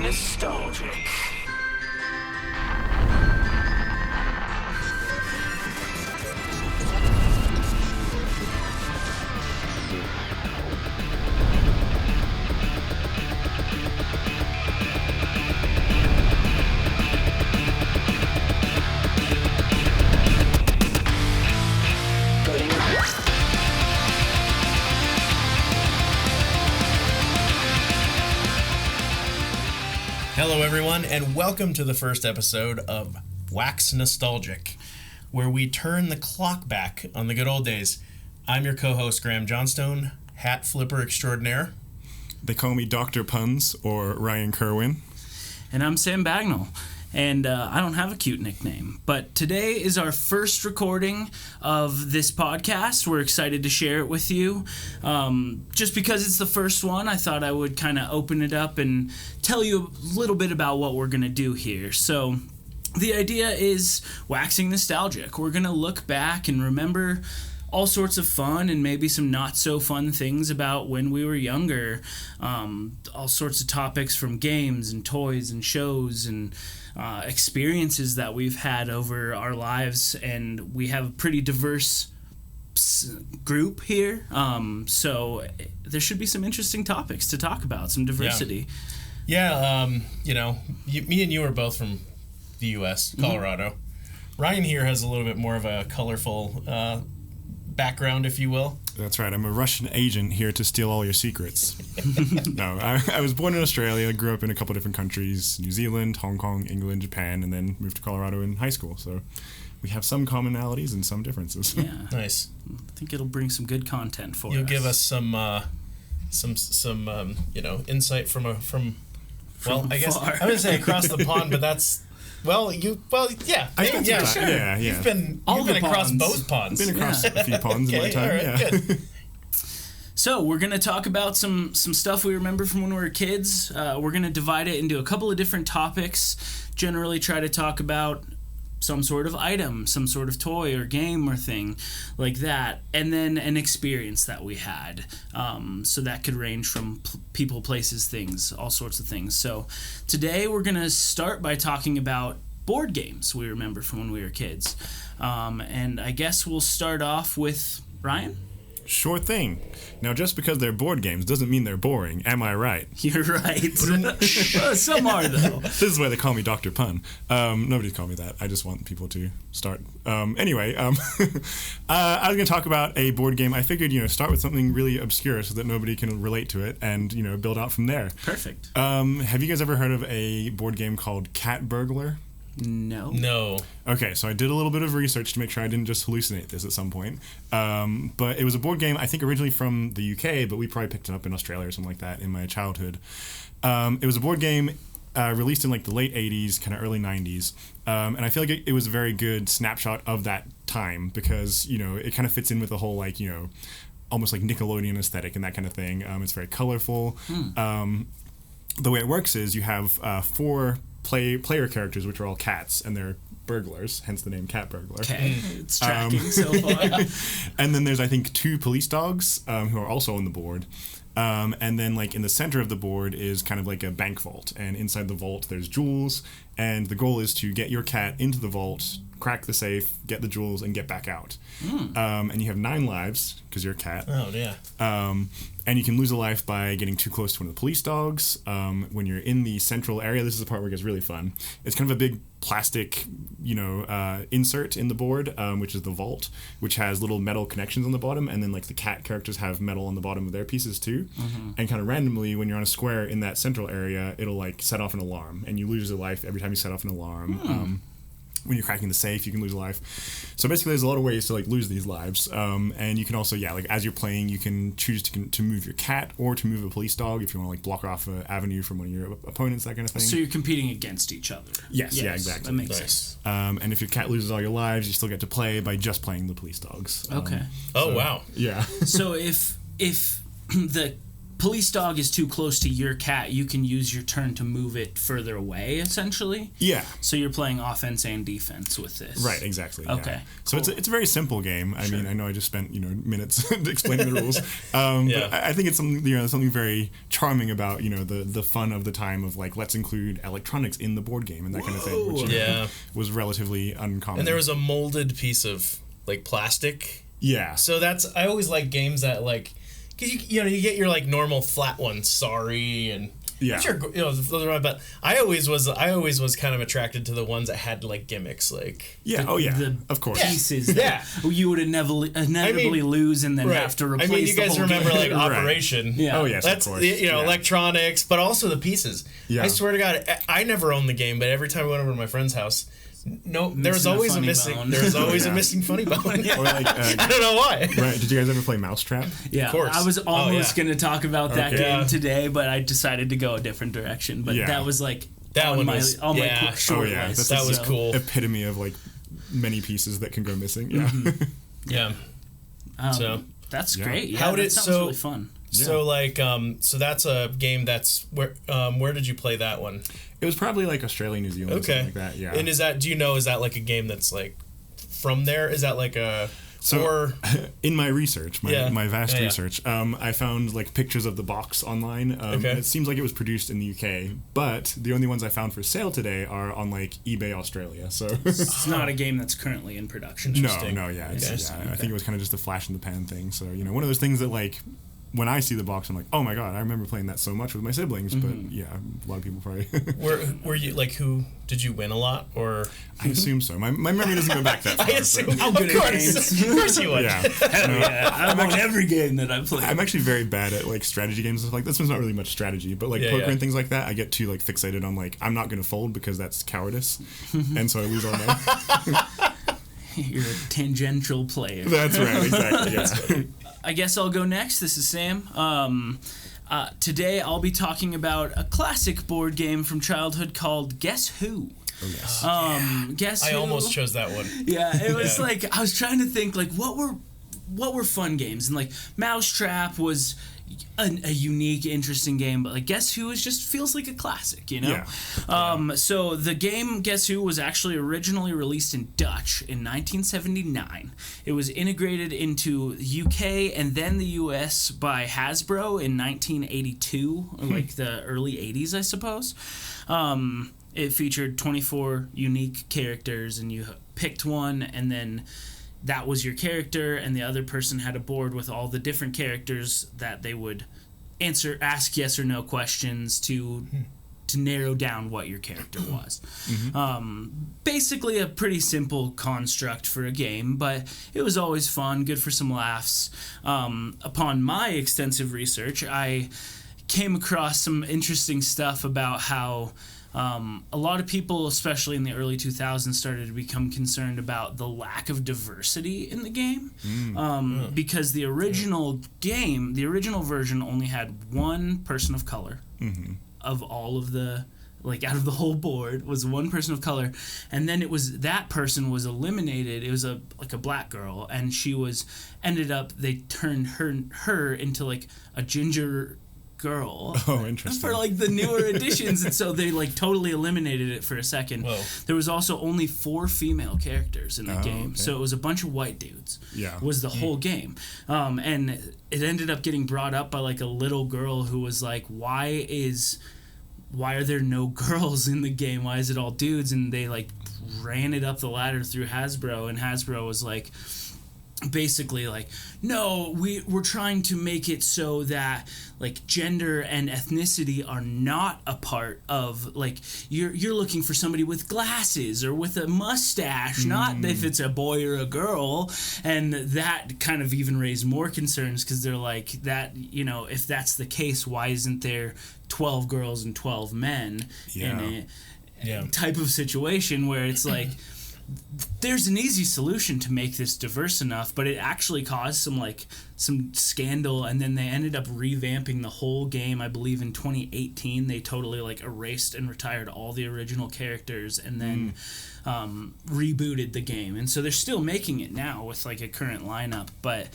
nostalgic. Hello everyone, and welcome to the first episode of Wax Nostalgic, where we turn the clock back on the good old days. I'm your co-host, Graham Johnstone, hat flipper extraordinaire. They call me Dr. Puns, or Ryan Kerwin. And I'm Sam Bagnall, and I don't have a cute nickname. But today is our first recording of this podcast. We're excited to share it with you. Just because it's the first one, I thought I would kind of open it up and tell you a little bit about what we're going to do here. So the idea is waxing nostalgic. We're going to look back and remember all sorts of fun and maybe some not so fun things about when we were younger. All sorts of topics from games and toys and shows and experiences that we've had over our lives. And we have a pretty diverse group here. So there should be some interesting topics to talk about, some diversity. Yeah, me and you are both from the U.S., Colorado. Mm-hmm. Ryan here has a little bit more of a colorful background, if you will. That's right. I'm a Russian agent here to steal all your secrets. No, I was born in Australia, grew up in a couple different countries, New Zealand, Hong Kong, England, Japan, and then moved to Colorado in high school. So we have some commonalities and some differences. Yeah. Nice. I think it'll bring some good content for us. You'll give us some insight from well, I guess far. I'm going to say across the pond, but that's yeah. Sure. Yeah. You've been across both ponds. Been across a few ponds in my time. All right, good. So we're going to talk about some stuff we remember from when we were kids. We're going to divide it into a couple of different topics. Generally try to talk about some sort of item, some sort of toy or game or thing like that, and then an experience that we had. So that could range from people, places, things, all sorts of things. So today we're going to start by talking about board games we remember from when we were kids. And I guess we'll start off with Ryan. Sure thing. Now, just because they're board games doesn't mean they're boring. Am I right? You're right. Some are, though. This is why they call me Dr. Pun. Nobody's called me that. I just want people to start. Anyway, I was going to talk about a board game. I figured, start with something really obscure so that nobody can relate to it and, build out from there. Perfect. Have you guys ever heard of a board game called Cat Burglar? No. Okay, so I did a little bit of research to make sure I didn't just hallucinate this at some point. But it was a board game, I think originally from the UK, but we probably picked it up in Australia or something like that in my childhood. It was a board game released in like the late 80s, kind of early 90s. And I feel like it was a very good snapshot of that time because, it kind of fits in with the whole almost like Nickelodeon aesthetic and that kind of thing. It's very colorful. The way it works is you have four player characters, which are all cats, and they're burglars, hence the name Cat Burglar. Okay, it's tracking so far. And then there's, I think, two police dogs who are also on the board. And then, in the center of the board is kind of like a bank vault. And inside the vault, there's jewels. And the goal is to get your cat into the vault, crack the safe, get the jewels, and get back out. And you have 9 lives, because you're a cat. Oh, yeah. And you can lose a life by getting too close to one of the police dogs. When you're in the central area, this is the part where it gets really fun. It's kind of a big plastic, insert in the board, which is the vault, which has little metal connections on the bottom, and then the cat characters have metal on the bottom of their pieces too. And kind of randomly, when you're on a square in that central area, it'll set off an alarm, and you lose a life every time you set off an alarm. When you're cracking the safe, you can lose a life. So basically, there's a lot of ways to lose these lives. And you can also, as you're playing, you can choose to move your cat or to move a police dog if you want to block off an avenue from one of your opponents, that kind of thing. So you're competing against each other. Yes, yeah, exactly. That makes sense. And if your cat loses all your lives, you still get to play by just playing the police dogs. Okay. Wow. Yeah. So if the police dog is too close to your cat, you can use your turn to move it further away, essentially. Yeah. So you're playing offense and defense with this. Right, exactly. Okay. Yeah. So cool. it's a very simple game. I mean, I know I just spent minutes explaining the rules, but I think it's something very charming about the fun of the time of like, let's include electronics in the board game and that kind of thing, which was relatively uncommon. And there was a molded piece of like plastic. Yeah. So I always like games that like, cause you get your like normal flat ones, sorry, and which are those are, but I always was kind of attracted to the ones that had like gimmicks, like of course, pieces that you would inevitably lose and then have to replace. I mean, you guys remember game. like Operation? Yeah. Oh yes, that's of course. Electronics, but also the pieces. Yeah. I swear to God, I never owned the game, but every time I went over to my friend's house. No, there was always a missing funny bone. Or like, I don't know why. Right? Did you guys ever play Mousetrap? Yeah, of course. I was almost going to talk about that game today, but I decided to go a different direction. But that was like on my short list. That was cool. Epitome of like many pieces that can go missing. Yeah, yeah. So that's great. Yeah, that sounds really fun. So like, so that's a game that's where did you play that one? It was probably like Australia, New Zealand, something like that. Yeah. And is that like a game that's like from there? Is that like a in my research, my vast research, I found like pictures of the box online. It seems like it was produced in the UK, but the only ones I found for sale today are on like eBay Australia. So it's not a game that's currently in production. No, I think it was kind of just a flash in the pan thing. So one of those things that like. When I see the box, I'm like, oh my god, I remember playing that so much with my siblings. But yeah, a lot of people probably. Were you like, who did you win a lot or? I assume so. My memory doesn't go back that far. I assume. Of course you would. Yeah. I won every game that I played. I'm actually very bad at like strategy games and stuff like this one's not really much strategy, but like poker and things like that, I get too like fixated on like I'm not going to fold because that's cowardice, and so I lose all my. You're a tangential player. That's right, exactly. Yeah. I guess I'll go next. This is Sam. Today I'll be talking about a classic board game from childhood called Guess Who. Oh yes. Guess Who. I almost chose that one. Yeah, it was like I was trying to think like what were fun games, and like Mousetrap was a unique, interesting game, but like Guess Who just feels like a classic, So the game Guess Who was actually originally released in Dutch in 1979. It was integrated into the UK and then the US by Hasbro in 1982, or like the early 80s, I suppose. It featured 24 unique characters, and you picked one, and then that was your character, and the other person had a board with all the different characters that they would ask yes or no questions to narrow down what your character was. Basically a pretty simple construct for a game, but it was always fun, good for some laughs. Upon my extensive research, I came across some interesting stuff about how a lot of people, especially in the early 2000s, started to become concerned about the lack of diversity in the game because the original game, the original version, only had one person of color of all of the, like out of the whole board was one person of color, and then that person was eliminated. It was a black girl, and they turned her into like a ginger girl. Oh, interesting. For like the newer editions, and so they like totally eliminated it for a second. Whoa. There was also only 4 female characters in the game, so it was a bunch of white dudes. Yeah, was the whole game, and it ended up getting brought up by like a little girl who was like, why are there no girls in the game? Why is it all dudes? And they like ran it up the ladder through Hasbro, and Hasbro was like, basically like, no, we're trying to make it so that like gender and ethnicity are not a part of, like, you're looking for somebody with glasses or with a mustache, not if it's a boy or a girl. And that kind of even raised more concerns, because they're like, that, if that's the case, why isn't there 12 girls and 12 men in a type of situation where it's like there's an easy solution to make this diverse enough, but it actually caused some scandal, and then they ended up revamping the whole game. I believe in 2018 they totally like erased and retired all the original characters, and then rebooted the game. And so they're still making it now with like a current lineup, but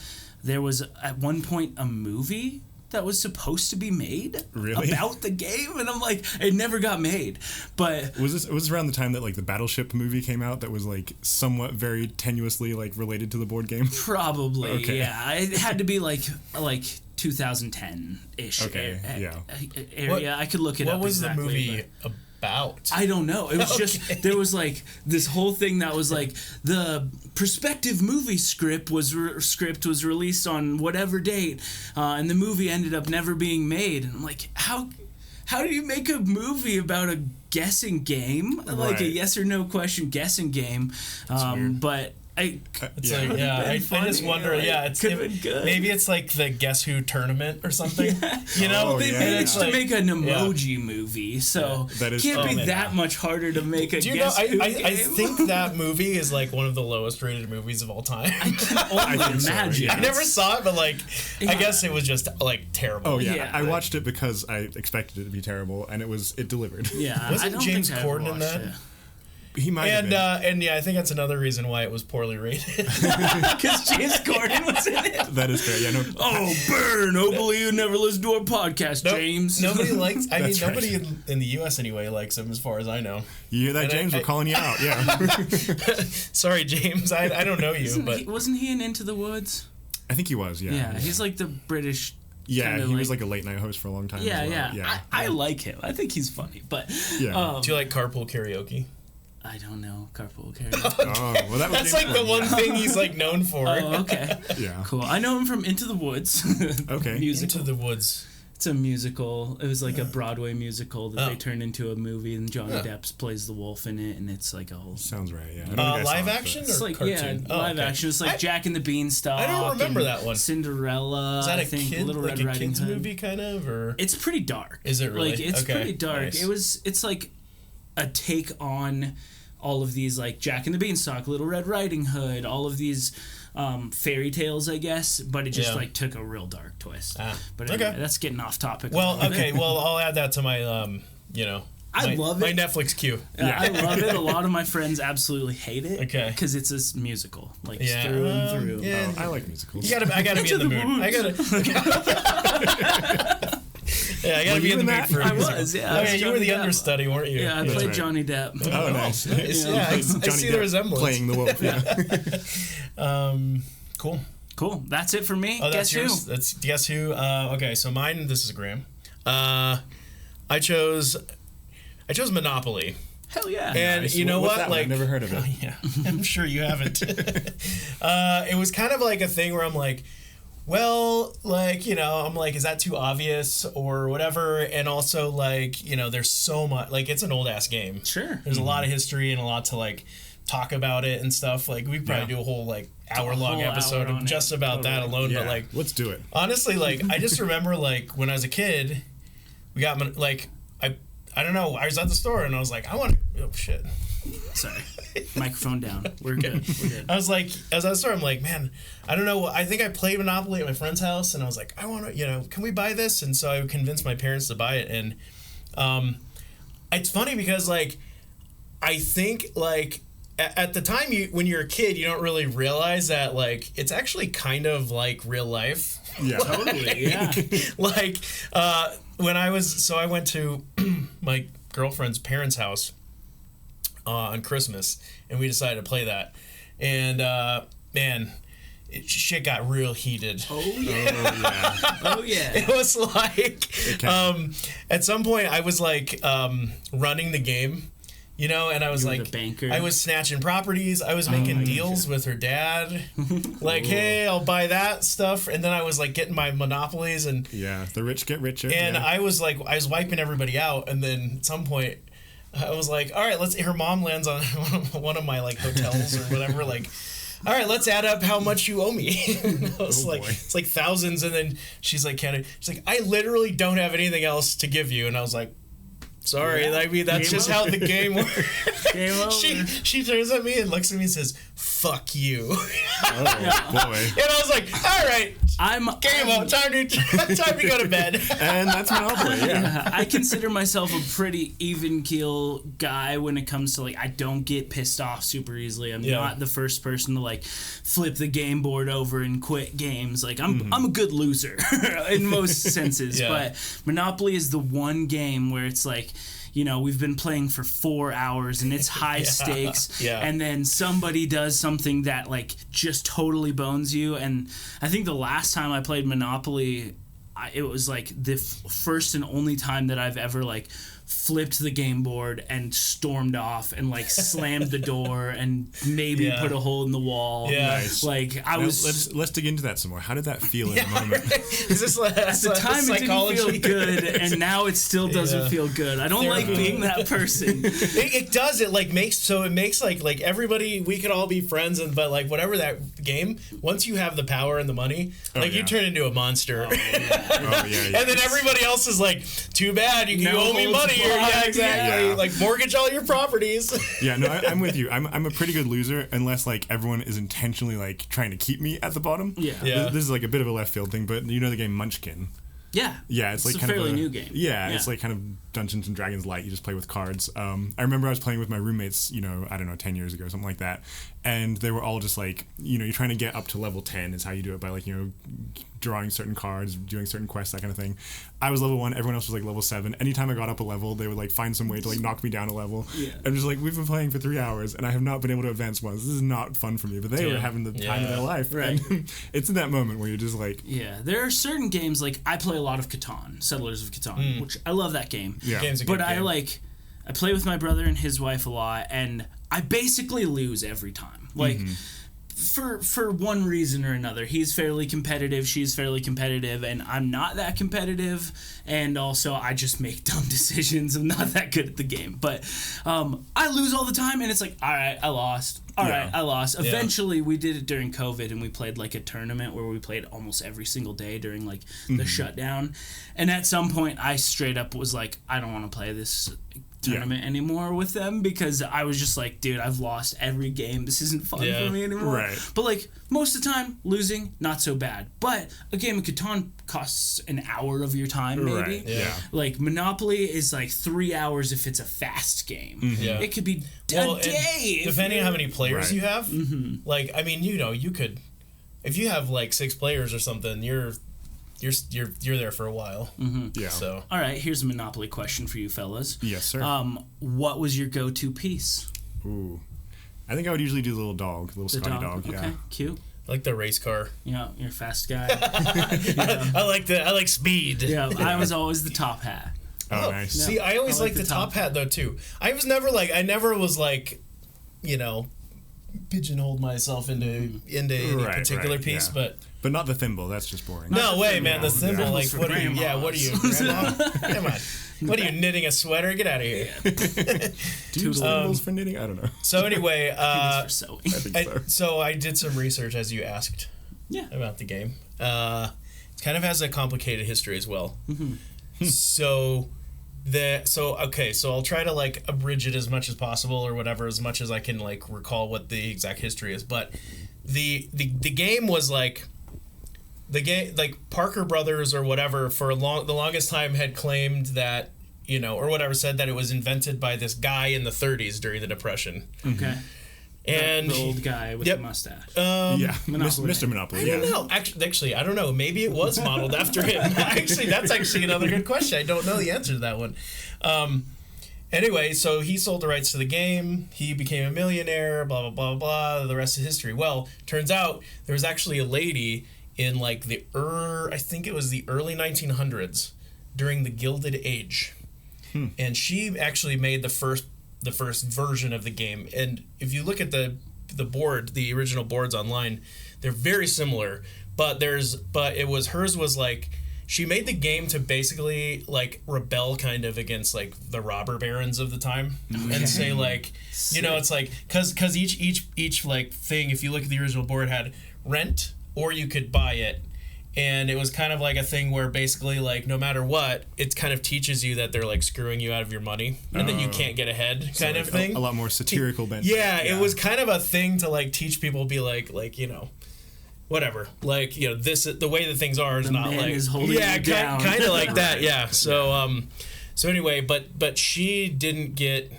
there was at one point a movie that was supposed to be made Really? about the game, and I'm like, it never got made. But It was around the time that like the Battleship movie came out that was like somewhat very tenuously like related to the board game. probably, Okay. yeah, it had to be like 2010-ish area. I could look it up. What was exactly, the movie but about? I don't know. It was just there was like this whole thing that was like the prospective movie script was released on whatever date, and the movie ended up never being made. And I'm like, how do you make a movie about a guessing game, like a Right. yes or no question guessing game? weird. But I It's like, yeah, I just wonder, could've been good. maybe it's like the Guess Who tournament or something. You know, Oh, they yeah. managed to like- make an emoji movie, so That is can't true. be that much harder to make a Do you know? guess who I game. think that movie is like one of the lowest rated movies of all time. I can only think so, imagine. yeah. I never saw it, but like, I guess it was just like terrible. Oh yeah, Yeah. I watched it because I expected it to be terrible, and it delivered. Yeah, Wasn't I don't James think I ever Corden in watched that? it. He might have been. And yeah, I think that's another reason why it was poorly rated. Because James Corden was in it. That is fair. Yeah, no. Oh, burn! Hopefully you never listen to our podcast, James. Nobody likes. I mean, That's right. nobody in the U.S. anyway likes him, as far as I know. You hear that, And James? I- We're calling you out. Yeah. Sorry, James. I don't know you, but Wasn't he in Into the Woods? I think he was. Yeah. Yeah, he's like the British. Yeah, kinda he was like a late night host for a long time. Yeah, as well. yeah. I like him. I think he's funny, but Yeah. do you like carpool karaoke? I don't know carpool karaoke. Oh, well, that was That's James like the Corden. one thing he's like known for. Oh, okay. Yeah. Cool. I know him from Into the Woods. Okay. Musical. Into the Woods. It's a musical. It was like a Broadway musical that Oh. they turned into a movie, and Johnny Depp plays the wolf in it, and it's like a whole. Sounds right. Yeah. I don't think I saw Live it, but- action It's or like cartoon? Oh, live okay. action. It's like Jack and the Beanstalk. I don't remember and that one. Cinderella. Is that I a think kid, Little like Red a Riding kids Hood. movie kind of, or It's pretty dark. Is it really? Like it's Okay, pretty dark. nice. It's like a take on all of these like Jack and the Beanstalk, Little Red Riding Hood, all of these fairy tales, I guess, but it just Yeah. like took a real dark twist. But okay. anyway, that's getting off topic. a Well, little bit. okay. Well, I'll add that to my I love my it. Netflix queue. I love it. A lot of my friends absolutely hate it. Okay. Because it's a musical, like Yeah, through and through. yeah. Oh, I like musicals. I gotta be in the mood. I gotta be in the mood for a I musical. was, yeah. Oh, I yeah, was you were the Johnny Depp. understudy, weren't you? Yeah, I That's played right. Johnny Depp. Oh, nice. Nice. Yeah, I see the Depp resemblance. playing the wolf. Yeah. Cool. Cool. That's it for me. Oh, that's Guess yours. who? That's Guess Who. Okay, so mine. This is Graham. I chose Monopoly. Hell yeah. And Nice. you know What's what? that one? Like, I've never heard of it. Oh, yeah, I'm sure you haven't. It was kind of like a thing where I'm like, well, like, I'm like, is that too obvious or whatever? And also, like, there's so much, like, it's an old ass game. Sure. There's a lot of history and a lot to like talk about it and stuff. Like, we probably do a whole like hour-long whole episode hour of on just it. about that Totally. alone. Yeah. But like, Let's do it. honestly, like, I just remember like when I was a kid, we got like I don't know. I was at the store and I was like, I want to. Oh shit. Sorry. Microphone down. We're good. We're good. I was like, as I was starting, I'm like, man, I don't know. I think I played Monopoly at my friend's house, and I was like, I want to, can we buy this? And so I convinced my parents to buy it. And it's funny because, like, I think, like, at the time, when you're a kid, you don't really realize that, like, it's actually kind of like real life. Yeah. Totally. Yeah. Like, when I went to my girlfriend's parents' house on Christmas, and we decided to play that. And, man, shit got real heated. Oh yeah. Oh yeah. It was like, at some point I was like running the game, and I was You were like, the banker. I was snatching properties. I was making deals with her dad. Like, hey, I'll buy that stuff. And then I was like getting my monopolies and Yeah. The rich get richer. and yeah. I was wiping everybody out. And then at some point I was like, all right, her mom lands on one of my like hotels or whatever. Like, all right, let's add up how much you owe me. And I was like, boy. it's like thousands. And then she's like, she's like, I literally don't have anything else to give you. And I was like, sorry. Yeah. I mean, that's Game just over. how the game works. Game over. She turns at me and looks at me and says, fuck you. Oh boy. And I was like, all right, Game on. Time to go to bed. And that's Monopoly. Yeah. I consider myself a pretty even keel guy when it comes to like I don't get pissed off super easily. I'm not the first person to like flip the game board over and quit games. Like I'm a good loser in most senses. But Monopoly is the one game where it's like, you know, we've been playing for 4 hours and it's high stakes. And then somebody does something that like just totally bones you. And I think the last time I played Monopoly, it was like the first and only time that I've ever like flipped the game board and stormed off and like slammed the door and maybe put a hole in the wall. Nice. Like I was. Let's dig into that some more. How did that feel in the moment? Is this like, at the time it didn't feel good, and now it still doesn't feel good. I don't like being that person. It does. It like makes like everybody, we could all be friends, but like whatever that game, once you have the power and the money, you turn into a monster. And then everybody else is like, too bad, you owe me money. Yeah, exactly. Yeah. Like mortgage all your properties. Yeah, no, I'm with you. I'm a pretty good loser unless like everyone is intentionally like trying to keep me at the bottom. Yeah. This is like a bit of a left field thing, but you know the game Munchkin. Yeah. Yeah, it's like a kind fairly of new game. Yeah, it's like kind of Dungeons and Dragons light. You just play with cards. I remember I was playing with my roommates, you know, I don't know, 10 years ago, something like that. And they were all just like, you know, you're trying to get up to level 10 is how you do it by like, you know, drawing certain cards, doing certain quests, that kind of thing. I was level 1, everyone else was like level 7. Anytime I got up a level, they would like find some way to like knock me down a level. I'm just like, we've been playing for 3 hours and I have not been able to advance once. This is not fun for me. But they were having the time of their life. Right. And it's in that moment where you're just like... Yeah, there are certain games, like I play a lot of Catan, Settlers of Catan, which I love that game. Yeah. But I play with my brother and his wife a lot, and I basically lose every time. Like, for one reason or another. He's fairly competitive, she's fairly competitive, and I'm not that competitive, and also I just make dumb decisions. I'm not that good at the game. But I lose all the time, and it's like, all right, I lost. All right, I lost. Eventually, we did it during COVID, and we played like a tournament where we played almost every single day during like the shutdown. And at some point, I straight up was like, I don't want to play this tournament anymore with them, because I was just like, dude, I've lost every game. This isn't fun for me anymore. Right. But like most of the time, losing, not so bad. But a game of Catan costs an hour of your time, maybe. Right. Yeah. Like Monopoly is like 3 hours if it's a fast game. It could be a day. Depending on how many players you have. Like, I mean, you know, you could, if you have like 6 players or something, you're there for a while. Yeah. So. All right, here's a Monopoly question for you fellas. Yes, sir. What was your go-to piece? Ooh. I think I would usually do the little dog, little Scotty dog. Okay, cute. I like the race car. Yeah, you're a fast guy. I like speed. Yeah, I was always the top hat. Oh, nice. See, I always liked the top hat though too. I never was like, you know, pigeonholed myself into any particular piece, but not the thimble. That's just boring. No way, man. The thimble, like, what are you? grandmas. Yeah, what are you, grandma? Come on. What are you, knitting a sweater? Get out of here. Do you use thimbles for knitting? I don't know. So anyway, For sewing. I think so. so I did some research as you asked. About the game. It kind of has a complicated history as well. So I'll try to like abridge it as much as possible or whatever, as much as I can like recall what the exact history is. But the game was like, the game, like Parker Brothers or whatever, for the longest time had claimed that, you know, or whatever, said that it was invented by this guy in the 30s during the Depression. Okay. And the old guy with the mustache. Mr. Monopoly. I don't know. Actually, I don't know. Maybe it was modeled after him. That's actually another good question. I don't know the answer to that one. Anyway, so he sold the rights to the game. He became a millionaire, blah, blah, blah, blah. The rest is history. Well, turns out there was actually a lady in like I think it was the early 1900s during the Gilded Age. And she actually made the first version of the game. And if you look at the original boards online, they're very similar. But hers was like, she made the game to basically like rebel kind of against like the robber barons of the time, and say like, you know, it's like, cause each like thing, if you look at the original board, had rent or you could buy it. And it was kind of like a thing where basically, like, no matter what, it kind of teaches you that they're, like, screwing you out of your money and that you can't get ahead, kind of thing. A lot more satirical bent. Yeah, it was kind of a thing to, like, teach people, be like, you know, whatever, like, you know, this the way that things are is not man like is holding you down. kind of like that, yeah. So anyway, but she didn't get.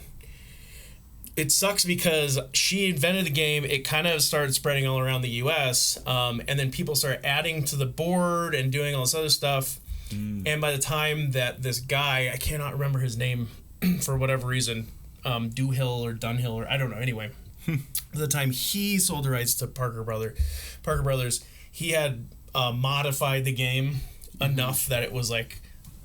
It sucks because she invented the game. It kind of started spreading all around the U.S. And then people started adding to the board and doing all this other stuff. And by the time that this guy, I cannot remember his name for whatever reason, Dunhill or I don't know. Anyway, by the time he sold the rights to Parker Brothers, he had modified the game enough that it was like,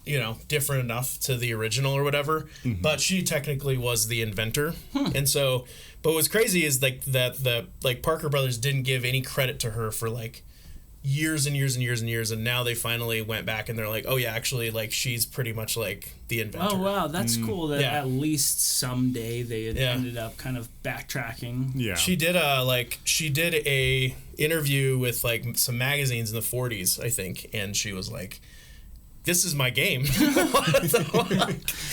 you know, different enough to the original or whatever. But she technically was the inventor. And so, but what's crazy is like that Parker Brothers didn't give any credit to her for like years and years and years and years, and now they finally went back and they're like, oh yeah, actually, like, she's pretty much like the inventor. Oh wow, that's cool that at least someday they had ended up kind of backtracking. Yeah. She did a interview with like some magazines in the 40s, I think, and she was like, this is my game.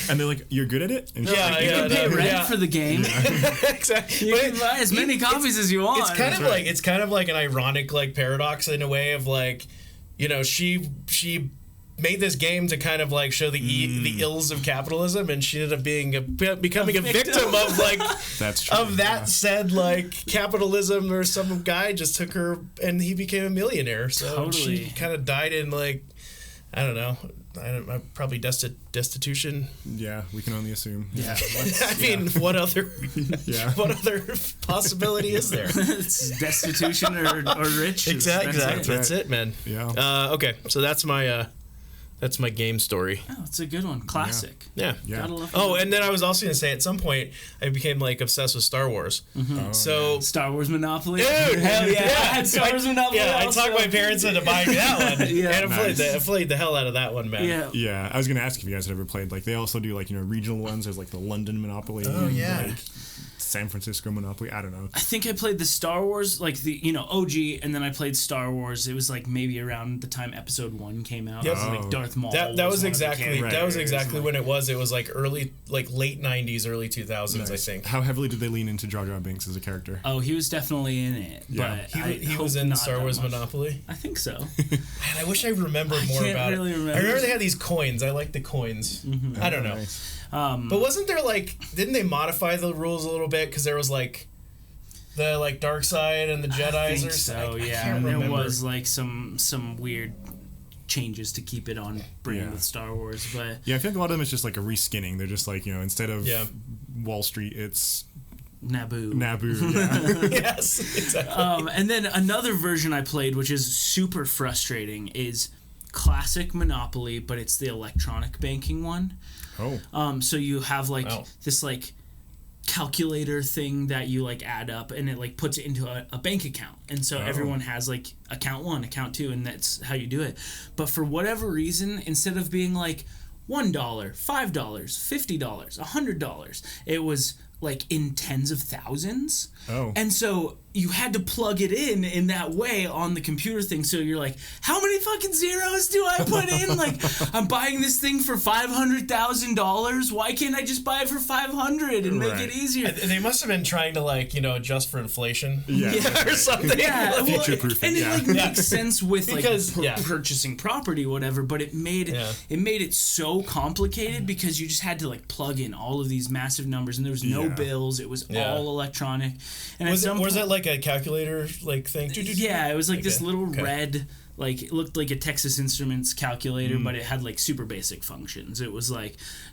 And they're like, you're good at it? And You can pay rent for the game. Exactly. You can buy as many copies as you want. It's kind of like an ironic like paradox in a way of like, you know, she made this game to kind of like show the ills of capitalism, and she ended up becoming a victim of like that's true. Of that said like capitalism, or some guy just took her and he became a millionaire. So she kind of died in like, I don't know. Probably destitution. Yeah, we can only assume. Yeah. I mean, what other possibility is there? It's destitution or rich. Exactly. That's it, man. Yeah. Okay, so that's my game story. Oh, it's a good one. Classic. Yeah. Gotta love and then I was also going to say, at some point, I became, like, obsessed with Star Wars. Oh, so Star Wars Monopoly? Dude! Hell yeah. I had Star Wars Monopoly also. I talked my parents into buying me that one. Yeah. And I played the hell out of that one, man. Yeah. Yeah, I was going to ask if you guys had ever played, like, they also do, like, you know, regional ones. There's, like, the London Monopoly. Oh, yeah. Like, San Francisco Monopoly. I don't know. I think I played the Star Wars, like the, you know, OG, and then I played Star Wars. It was like maybe around the time Episode 1 came out. Yep. It was like Darth Maul. That was exactly when it was. It was like late 90s, early 2000s, Nice. I think. How heavily did they lean into Jar Jar Binks as a character? Oh, he was definitely in it. Yeah. But He was in Star Wars Monopoly. I think so. Man, I wish I remembered more about really it. remember. I remember they had these coins. I like the coins. I don't know. Nice. But wasn't there didn't they modify the rules a little bit, because there was like the dark side and the Jedis I think or so, something? yeah. I can't There remember. was like some weird changes to keep it on brand with Star Wars, but Yeah, I feel like a lot of them is just like a reskinning. They're just like, you know, instead of Wall Street, it's Naboo. Yeah. Yes, exactly. And then another version I played, which is super frustrating, is classic Monopoly, but it's the electronic banking one. Oh. So you have this calculator thing that you add up, and it puts it into a bank account, and so everyone has account 1, account 2, and that's how you do it. But for whatever reason, instead of being $1, $5, $50, $100, it was in tens of thousands. Oh. And so you had to plug it in that way on the computer thing. So you're like, how many fucking zeros do I put in? I'm buying this thing for $500,000. Why can't I just buy it for $500 and make it easier? They must have been trying to adjust for inflation. Yeah. Or something. Yeah, Future-proofing, and it makes sense with because, purchasing property, whatever. But it made it so complicated because you just had to plug in all of these massive numbers, and there was no bills. It was all electronic. And was it like a calculator thing? Yeah, it was this little red. It looked like a Texas Instruments calculator, but it had super basic functions. It was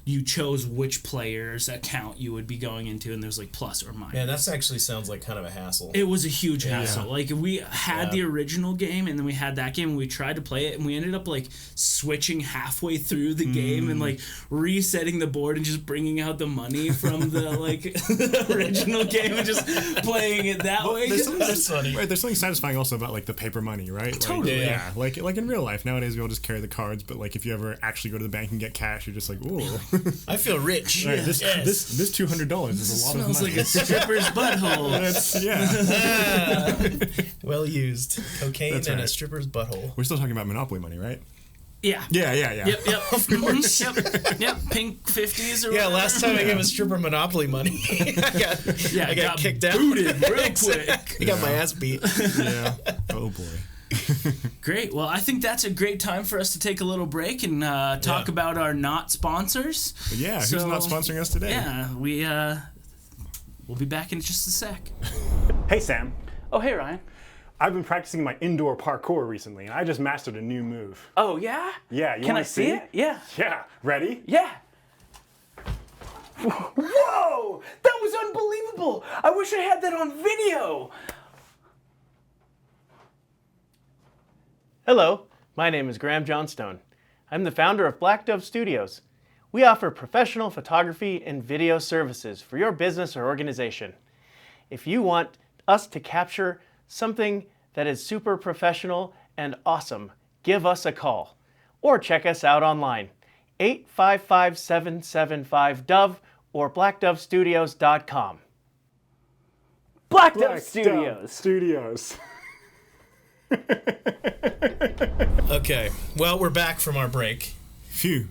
you chose which player's account you would be going into, and there's plus or minus. Man, that actually sounds like kind of a hassle. It was a huge hassle. We had the original game, and then we had that game, and we tried to play it, and we ended up switching halfway through the game and resetting the board and just bringing out the money from the original game and just playing it that way. That's funny. Right, there's something satisfying also about the paper money, right? Totally. Yeah, like in real life nowadays we all just carry the cards, but if you ever actually go to the bank and get cash, you're just ooh. I feel rich. Right, this $200 is a lot of money. Smells like a stripper's butthole. Well used. Cocaine That's and right. a stripper's butthole. We're still talking about Monopoly money, right? Yeah. Yeah. Yep. Of course. Yep. Pink 50s or Yeah, whatever. last time I gave a stripper Monopoly money, I got kicked out. Booted real quick. I got my ass beat. Yeah. Oh boy. Great. Well, I think that's a great time for us to take a little break and talk about our not sponsors. But yeah, who's not sponsoring us today? Yeah, we'll be back in just a sec. Hey Sam, Oh, hey Ryan. I've been practicing my indoor parkour recently, and I just mastered a new move. Oh yeah? Yeah, you Can want I to see it? Yeah. Yeah, ready? Yeah. Whoa! That was unbelievable! I wish I had that on video! Hello, my name is Graham Johnstone. I'm the founder of Black Dove Studios. We offer professional photography and video services for your business or organization. If you want us to capture something that is super professional and awesome, give us a call or check us out online. 855-775-DOVE or blackdovestudios.com. Black Black Dove Dove Studios. Studios. Okay, well, we're back from our break. Phew.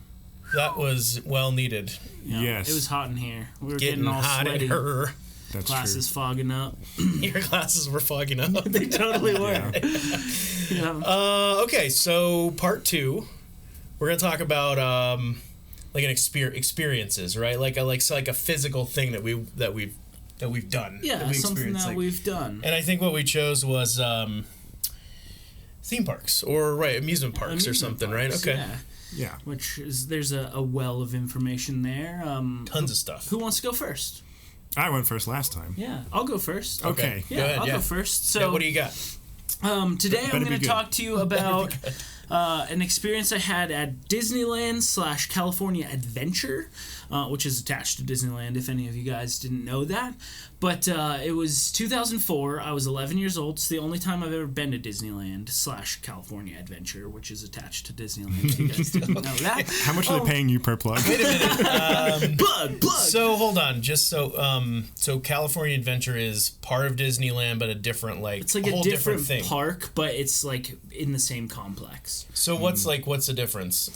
That was well needed. Yes. It was hot in here. We were Getting getting all hot sweaty. in her. That's Glasses fogging up. Your glasses were fogging up. They totally were. Yeah. Okay, so part 2, we're gonna talk about like an experiences, right? Like a physical thing that we've done. Yeah, that we something experienced, that we've done. And I think what we chose was theme parks or amusement parks or Amusement something, parks, right? Okay, Yeah. Yeah. Which is, there's a well of information there. tons of stuff. Who wants to go first? I went first last time. Yeah, I'll go first. Okay. Yeah, Go ahead, I'll yeah. go first. So, Yeah, what do you got? today I'm Better be going to good. talk to you about an experience I had at Disneyland / California Adventure, which is attached to Disneyland, if any of you guys didn't know that. But it was 2004. I was 11 years old. It's the only time I've ever been to Disneyland / California Adventure, which is attached to Disneyland, if you guys didn't know that. How much are they paying you per plug? Plug! So hold on, just so California Adventure is part of Disneyland, but a different It's like a a whole different thing. park, but it's like in the same complex. So what's the difference?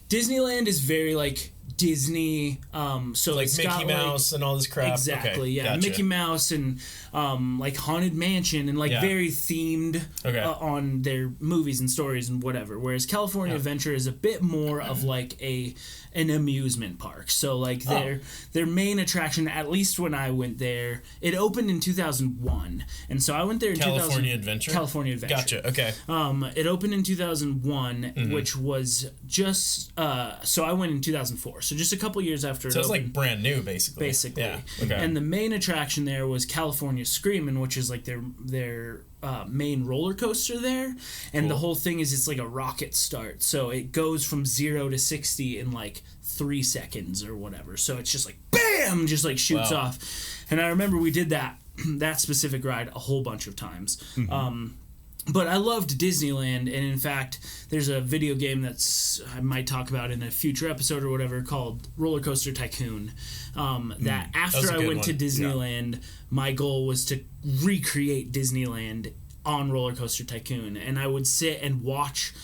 Disneyland is very like Disney, so Like it's Mickey got, Mouse and all this crap. Exactly, Okay, yeah. gotcha. Mickey Mouse and like Haunted Mansion and like Yeah. very themed Okay. on their movies and stories and whatever. Whereas California Adventure is a bit more of like an amusement park. So like their main attraction, at least when I went there, it opened in 2001, and so I went there in California Adventure? California Adventure. Gotcha. Okay. It opened in 2001, which was just so I went in 2004. So just a couple years after So it it's opened. like brand new, basically. Basically. Yeah. Okay. And the main attraction there was California Screamin', which is like their main roller coaster there. And the whole thing is it's like a rocket start. So it goes from 0 to 60 in like 3 seconds or whatever. So it's just like BAM! Just like shoots Wow. off. And I remember we did that specific ride a whole bunch of times. But I loved Disneyland, and in fact, there's a video game that's I might talk about in a future episode or whatever called Roller Coaster Tycoon. That after was a I good went to one. Disneyland, my goal was to recreate Disneyland on Roller Coaster Tycoon, and I would sit and watch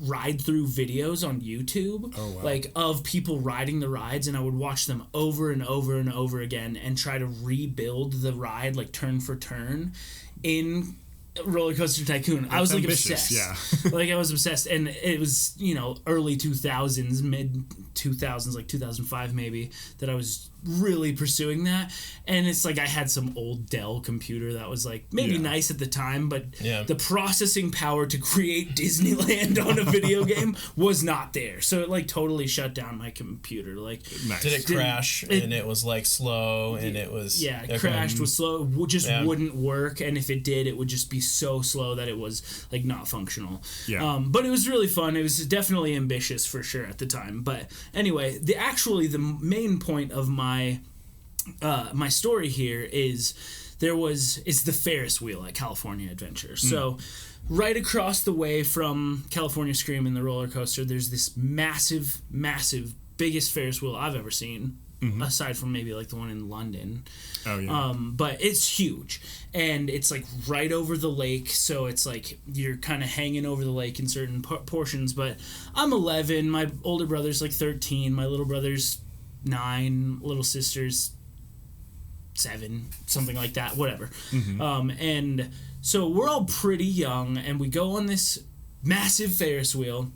ride through videos on YouTube, like of people riding the rides, and I would watch them over and over and over again and try to rebuild the ride like turn for turn in Roller Coaster Tycoon. I was like ambitious, obsessed. Like I was obsessed, and it was early 2000s, mid 2000s, like 2005 maybe, that I was really pursuing that. And it's like I had some old Dell computer that was like maybe nice at the time, but the processing power to create Disneyland on a video game was not there. So it like totally shut down my computer. Like Nice. Did it crash and it was like slow and it was it crashed, was slow, wouldn't work, and if it did, it would just be so slow that it was like not functional. But it was really fun. It was definitely ambitious for sure at the time. But anyway, the main point of my story here is it's the Ferris wheel at California Adventure. So right across the way from California Screamin', the roller coaster, there's this massive, biggest Ferris wheel I've ever seen, aside from maybe like the one in London. Oh yeah. But it's huge, and it's like right over the lake, so it's like you're kind of hanging over the lake in certain portions. But I'm 11, my older brother's like 13, my little brother's 9, little sister's 7, something like that, whatever. And so we're all pretty young, and we go on this massive Ferris wheel,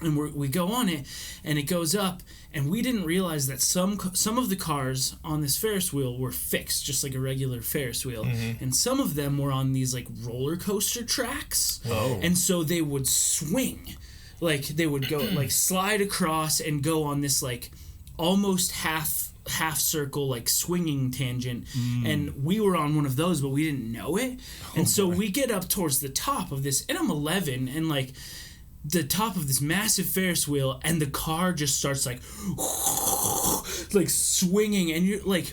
and we go on it, and it goes up, and we didn't realize that some of the cars on this Ferris wheel were fixed, just like a regular Ferris wheel, and some of them were on these like roller coaster tracks, and so they would swing, like they would go like slide across and go on this like almost half circle like swinging tangent, and we were on one of those, but we didn't know it, and so we get up towards the top of this, and I'm 11, and like the top of this massive Ferris wheel, and the car just starts like swinging, and you're like,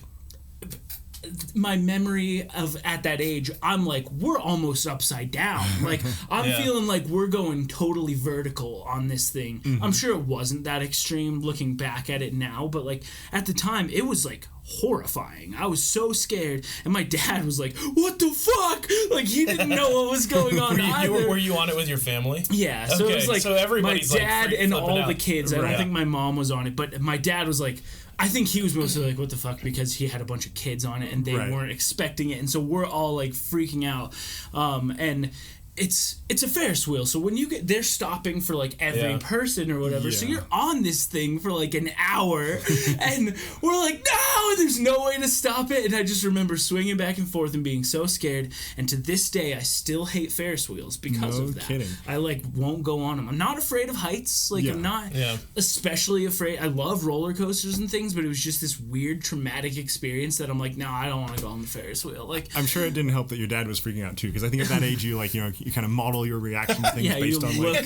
my memory of at that age, I'm like, we're almost upside down. Like, I'm feeling like we're going totally vertical on this thing. I'm sure it wasn't that extreme looking back at it now, but like at the time, it was like horrifying. I was so scared, and my dad was like, "What the fuck?" Like he didn't know what was going on. Were you on it with your family? Yeah, so it was like everybody's my dad like and all out. the kids. I don't think my mom was on it, but my dad was like, I think he was mostly like, what the fuck, because he had a bunch of kids on it and they weren't expecting it, and so we're all like freaking out. And it's a Ferris wheel, so when you get, they're stopping for like every person or whatever, so you're on this thing for like an hour, and we're like, no, there's no way to stop it. And I just remember swinging back and forth and being so scared, and to this day I still hate Ferris wheels because of that. Kidding. I like won't go on them. I'm not afraid of heights, like I'm not especially afraid. I love roller coasters and things, but it was just this weird traumatic experience that I'm like, no, I don't want to go on the Ferris wheel. Like, I'm sure it didn't help that your dad was freaking out too, because I think at that age you like, you know, you kind of model your reaction to things based on like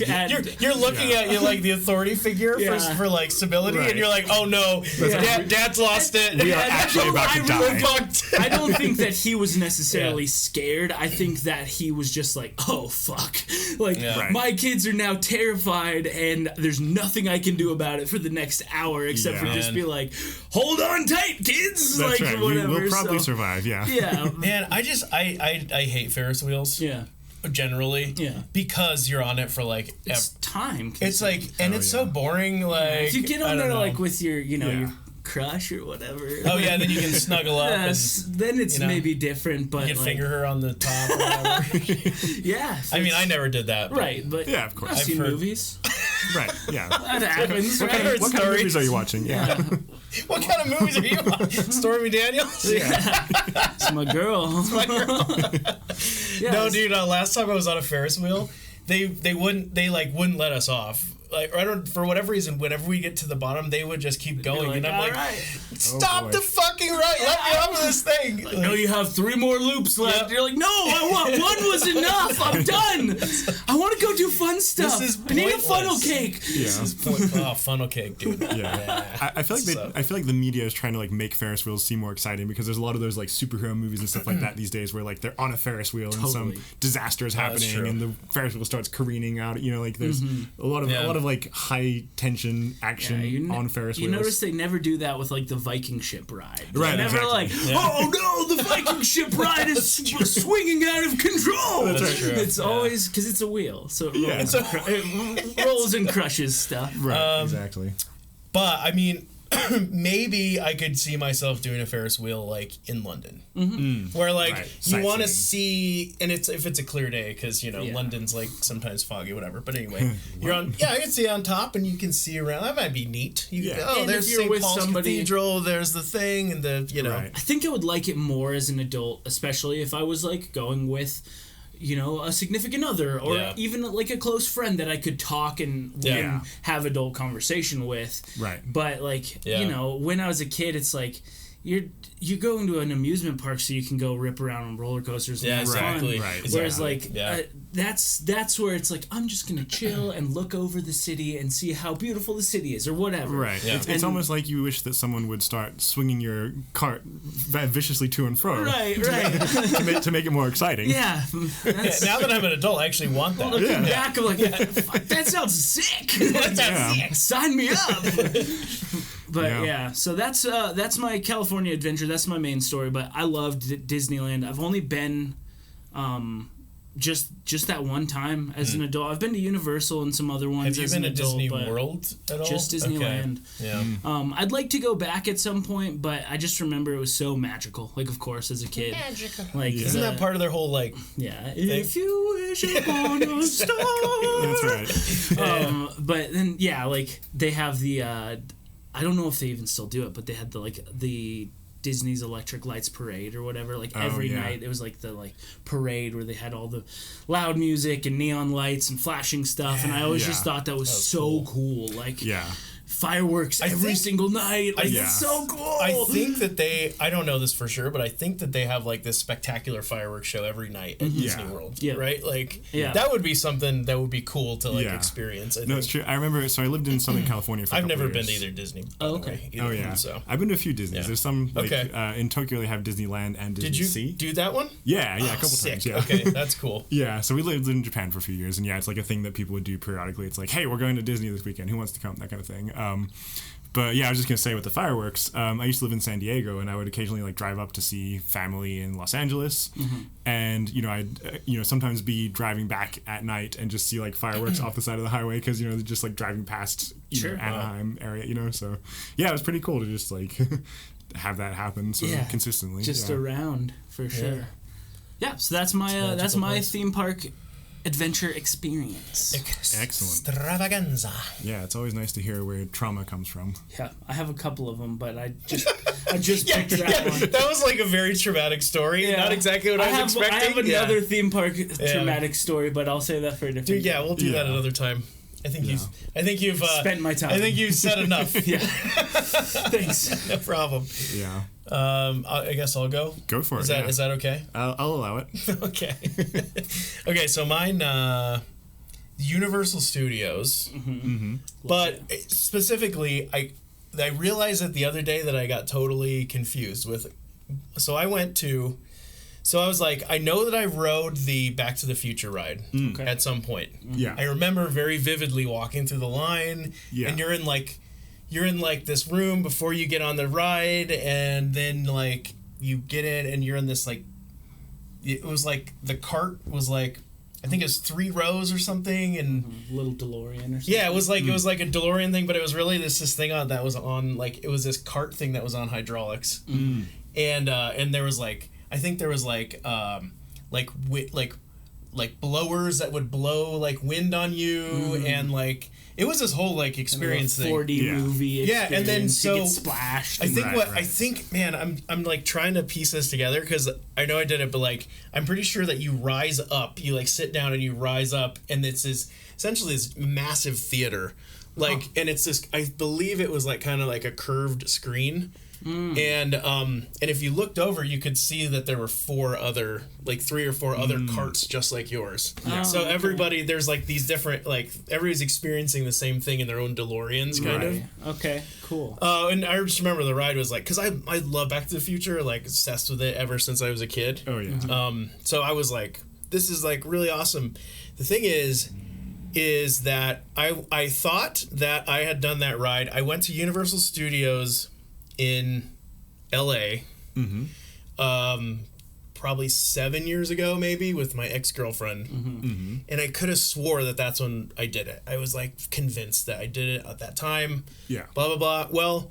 you're looking at you like the authority figure for like stability, and you're like, oh no, dad's lost it. We are actually about to die. I don't think that he was necessarily scared. I think that he was just like, oh fuck, like my kids are now terrified, and there's nothing I can do about it for the next hour except for just be like, hold on tight, kids. That's like right. whatever. We'll probably survive. Yeah. Man, I hate Ferris wheels. Generally, because you're on it for like it's time. It's like, and it's so boring. Like, if you get on there like with your, your crush or whatever. Oh yeah, then you can snuggle up. And, then it's maybe different, but you can finger her on the top. Or whatever. I mean, I never did that. Right, but of course. I've seen movies. Right. Yeah. That happens. What kind of movies are you watching? Yeah. What kind of movies are you watching? Stormy Daniels? It's my girl. No, dude. Last time I was on a Ferris wheel, they wouldn't let us off. Like, I don't, for whatever reason, whenever we get to the bottom, they would just keep going, and I'm like, stop the fucking ride, let me off of this thing. Like, no, you have 3 more loops left. You're like, no, I want 1 was enough. I'm done. I want to go do fun stuff. This is I need a funnel cake. This is funnel cake, dude. I feel like the media is trying to like make Ferris wheels seem more exciting, because there's a lot of those like superhero movies and stuff like that these days where like they're on a Ferris wheel and some disaster is happening and the Ferris wheel starts careening out. You know, like there's a lot of like high tension action on Ferris wheels. You notice they never do that with like the Viking ship ride. Right, They're never like, oh no, the Viking ship ride is swinging out of control. That's right. True. It's always because it's a wheel, so it rolls and crushes stuff. Right, exactly. But I mean, maybe I could see myself doing a Ferris wheel like in London, where like you want to see, and if it's a clear day, because London's like sometimes foggy, whatever. But anyway, you're on. Yeah, I can see on top, and you can see around. That might be neat. There's St. Paul's Cathedral. There's the thing, and the I think I would like it more as an adult, especially if I was like going with a significant other, or even like a close friend that I could talk and have adult conversation with. Right. But like, when I was a kid, it's like you're going to an amusement park so you can go rip around on roller coasters and have fun. Right. Whereas that's where it's like, I'm just gonna chill and look over the city and see how beautiful the city is, or whatever. Right. Yeah. It's almost like you wish that someone would start swinging your cart viciously to and fro. Right. to make it more exciting. Yeah. Now that I'm an adult, I actually want that. Looking back, I'm like, that sounds sick. Sign me up. But yeah, so that's my California adventure. That's my main story. But I loved Disneyland. I've only been just that one time as an adult. I've been to Universal and some other ones. Have you as been an to adult, Disney but World at all? Just Disneyland. Okay. Yeah. I'd like to go back at some point, but I just remember it was so magical. Like, of course, as a kid. Magical. Like, Isn't that part of their whole like? Yeah. If you wish upon a star. That's right. But then, yeah, like they have the. I don't know if they even still do it, but they had the Disney's Electric Lights Parade or whatever. Like every night, it was like the parade where they had all the loud music and neon lights and flashing stuff. And I always just thought that was so cool. Like fireworks every single night. Like it's so cool. I think that I don't know this for sure, but I think that they have like this spectacular fireworks show every night at Disney World. Yeah. Right? Like that would be something that would be cool to like experience. I think. No, it's true. I remember. So I lived in Southern California for. I've never been to either Disney. Okay. Either yeah. So I've been to a few Disneys. There's some like in Tokyo they have Disneyland and Disney Did you Sea. do that one? Yeah, a couple sick. times. Yeah. Okay, that's cool. Yeah, so we lived in Japan for a few years, and it's like a thing that people would do periodically. It's like, hey, we're going to Disney this weekend. Who wants to come? That kind of thing. But yeah, I was just gonna say with the fireworks, I used to live in San Diego, and I would occasionally like drive up to see family in Los Angeles, and I'd sometimes be driving back at night and just see like fireworks off the side of the highway because just like driving past Anaheim area, so yeah, it was pretty cool to just like have that happen consistently, just around for sure. Yeah, so that's my theme park adventure experience. Excellent. Extravaganza. Yeah, it's always nice to hear where trauma comes from. Yeah, I have a couple of them, but I just picked that one. That was like a very traumatic story. Not exactly what I was expecting. I have another theme park traumatic story, but I'll say that for a different day. We'll do that another time. I think you've spent my time. I think you've said enough. Thanks. No problem. Yeah. I guess I'll go. Go for it. Is that okay? I'll allow it. Okay. Okay. So mine, Universal Studios, but specifically, I realized that the other day that I got totally confused with. So I was like, I know that I rode the Back to the Future ride at some point. Yeah. I remember very vividly walking through the line, and you're in like this room before you get on the ride, and then like you get in and you're in this like, it was like the cart was like, I think it was 3 rows or something, and little DeLorean or something. Yeah, it was like a DeLorean thing, but it was really this thing that was on like, it was this cart thing that was on hydraulics, and there was like, I think there was like blowers that would blow like wind on you, and like it was this whole like experience thing. 4D movie experience. And then so you get splashed. I think man, I'm like trying to piece this together because I know I did it, but like I'm pretty sure that you rise up, you like sit down and you rise up, and it's essentially this massive theater, like, and it's this, I believe it was like kind of like a curved screen. And if you looked over, you could see that there were 3 or 4 other carts just like yours. So everybody, there's like these different, like everybody's experiencing the same thing in their own DeLoreans, kind of. Okay, cool. And I just remember the ride was like, because I love Back to the Future, like obsessed with it ever since I was a kid. Oh yeah. So I was like, this is like really awesome. The thing is that I thought that I had done that ride. I went to Universal Studios in LA, probably 7 years ago, maybe, with my ex-girlfriend, and I could have swore that that's when I did it. I was like convinced that I did it at that time. Yeah. Blah blah blah. Well,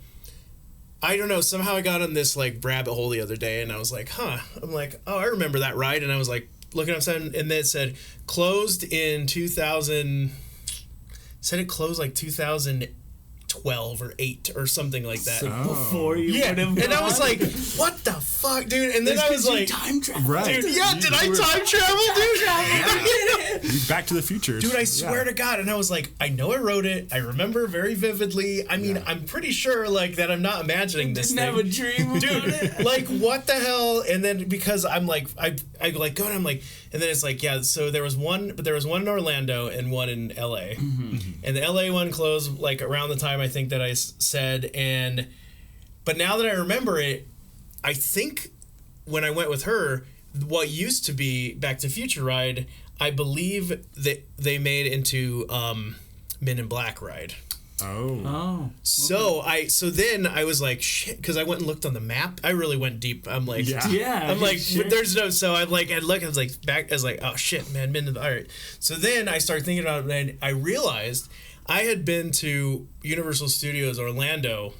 I don't know. Somehow I got on this like rabbit hole the other day, and I was like, I'm like, oh, I remember that ride, and I was like looking up something, and then it said closed in 2000. Said it closed like 2012 or 8 or something like that. So before you would have gone. And I was like, what the fuck, dude? And then I was like, time travel. Right. Dude, did I time travel, dude? Back to the Future. Dude, I swear to God. And I was like, I know I wrote it. I remember very vividly. I mean, I'm pretty sure like that I'm not imagining this thing. Didn't have a dream. Dude, like what the hell? And then because I'm like, I like go and I'm like, and then it's like, yeah, so there was one in Orlando and one in LA. And the LA one closed like around the time I think that I said, but now that I remember it, I think when I went with her, what used to be Back to the Future ride, I believe that they made into Men in Black ride. Oh. So then I was like, shit, because I went and looked on the map. I really went deep. I'm like, Yeah. I'm like, sure. but there's no. So I'm like, I look, I was like, oh shit, man, been to the. All right. So then I started thinking about it, and I realized I had been to Universal Studios Orlando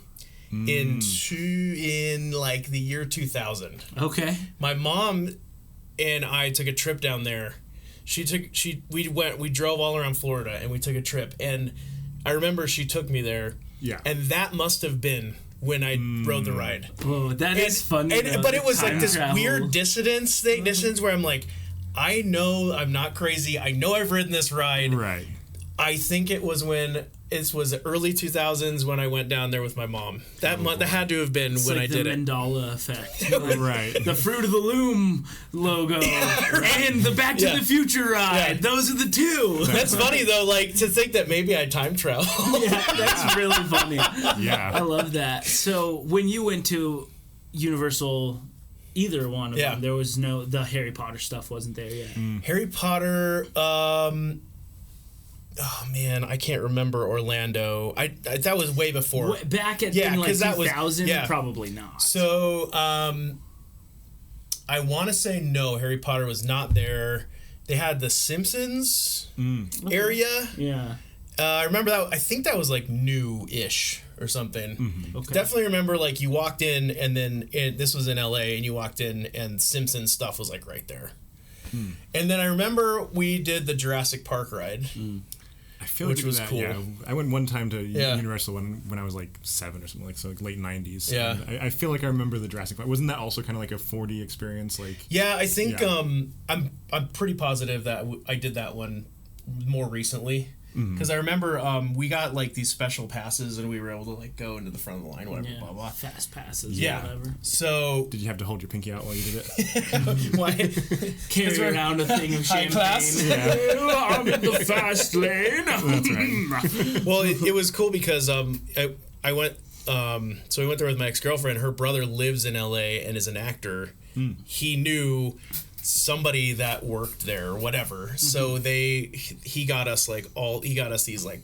in like the year 2000. Okay. My mom and I took a trip down there. We drove all around Florida and we took a trip, and I remember she took me there. Yeah. And that must have been when I rode the ride. Whoa, that is funny. But it was like Time this travel. weird dissonance where I'm like, I know I'm not crazy. I know I've ridden this ride. Right. I think it was the early 2000s when I went down there with my mom. That had to have been It's when like I did the it. Mandela effect. Like Right. the Fruit of the Loom logo and the Back to the Future ride. Yeah. Those are the two. That's funny though, like to think that maybe I time travel. Yeah, that's really funny. I Yeah. love that. So when you went to Universal, either one of them, there was the Harry Potter stuff wasn't there yet. Harry Potter. Oh man, I can't remember Orlando. I that was way before. Back in like 2000, probably not. So I want to say no. Harry Potter was not there. They had the Simpsons area. Yeah. I remember that. I think that was like new-ish or something. Okay. Definitely remember like you walked in and then this was in LA and you walked in and Simpsons stuff was like right there. And then I remember we did the Jurassic Park ride. I feel Which like was that, cool. Yeah. I went one time to Universal when I was like 7 or something, like late 90s. Yeah. And I feel like I remember the Jurassic Park. Wasn't that also kind of like a 4D experience? Like. Yeah, I think Yeah. I'm pretty positive that I did that one more recently. Because I remember we got like these special passes and we were able to like go into the front of the line, whatever, blah blah. Fast passes. Yeah. Whatever. So Did you have to hold your pinky out while you did it? why? Carry around a thing of High champagne. class. I'm in the fast lane. That's right. Well, it was cool because I went. So we went there with my ex-girlfriend. Her brother lives in LA and is an actor. He knew somebody that worked there or whatever. So he got us these like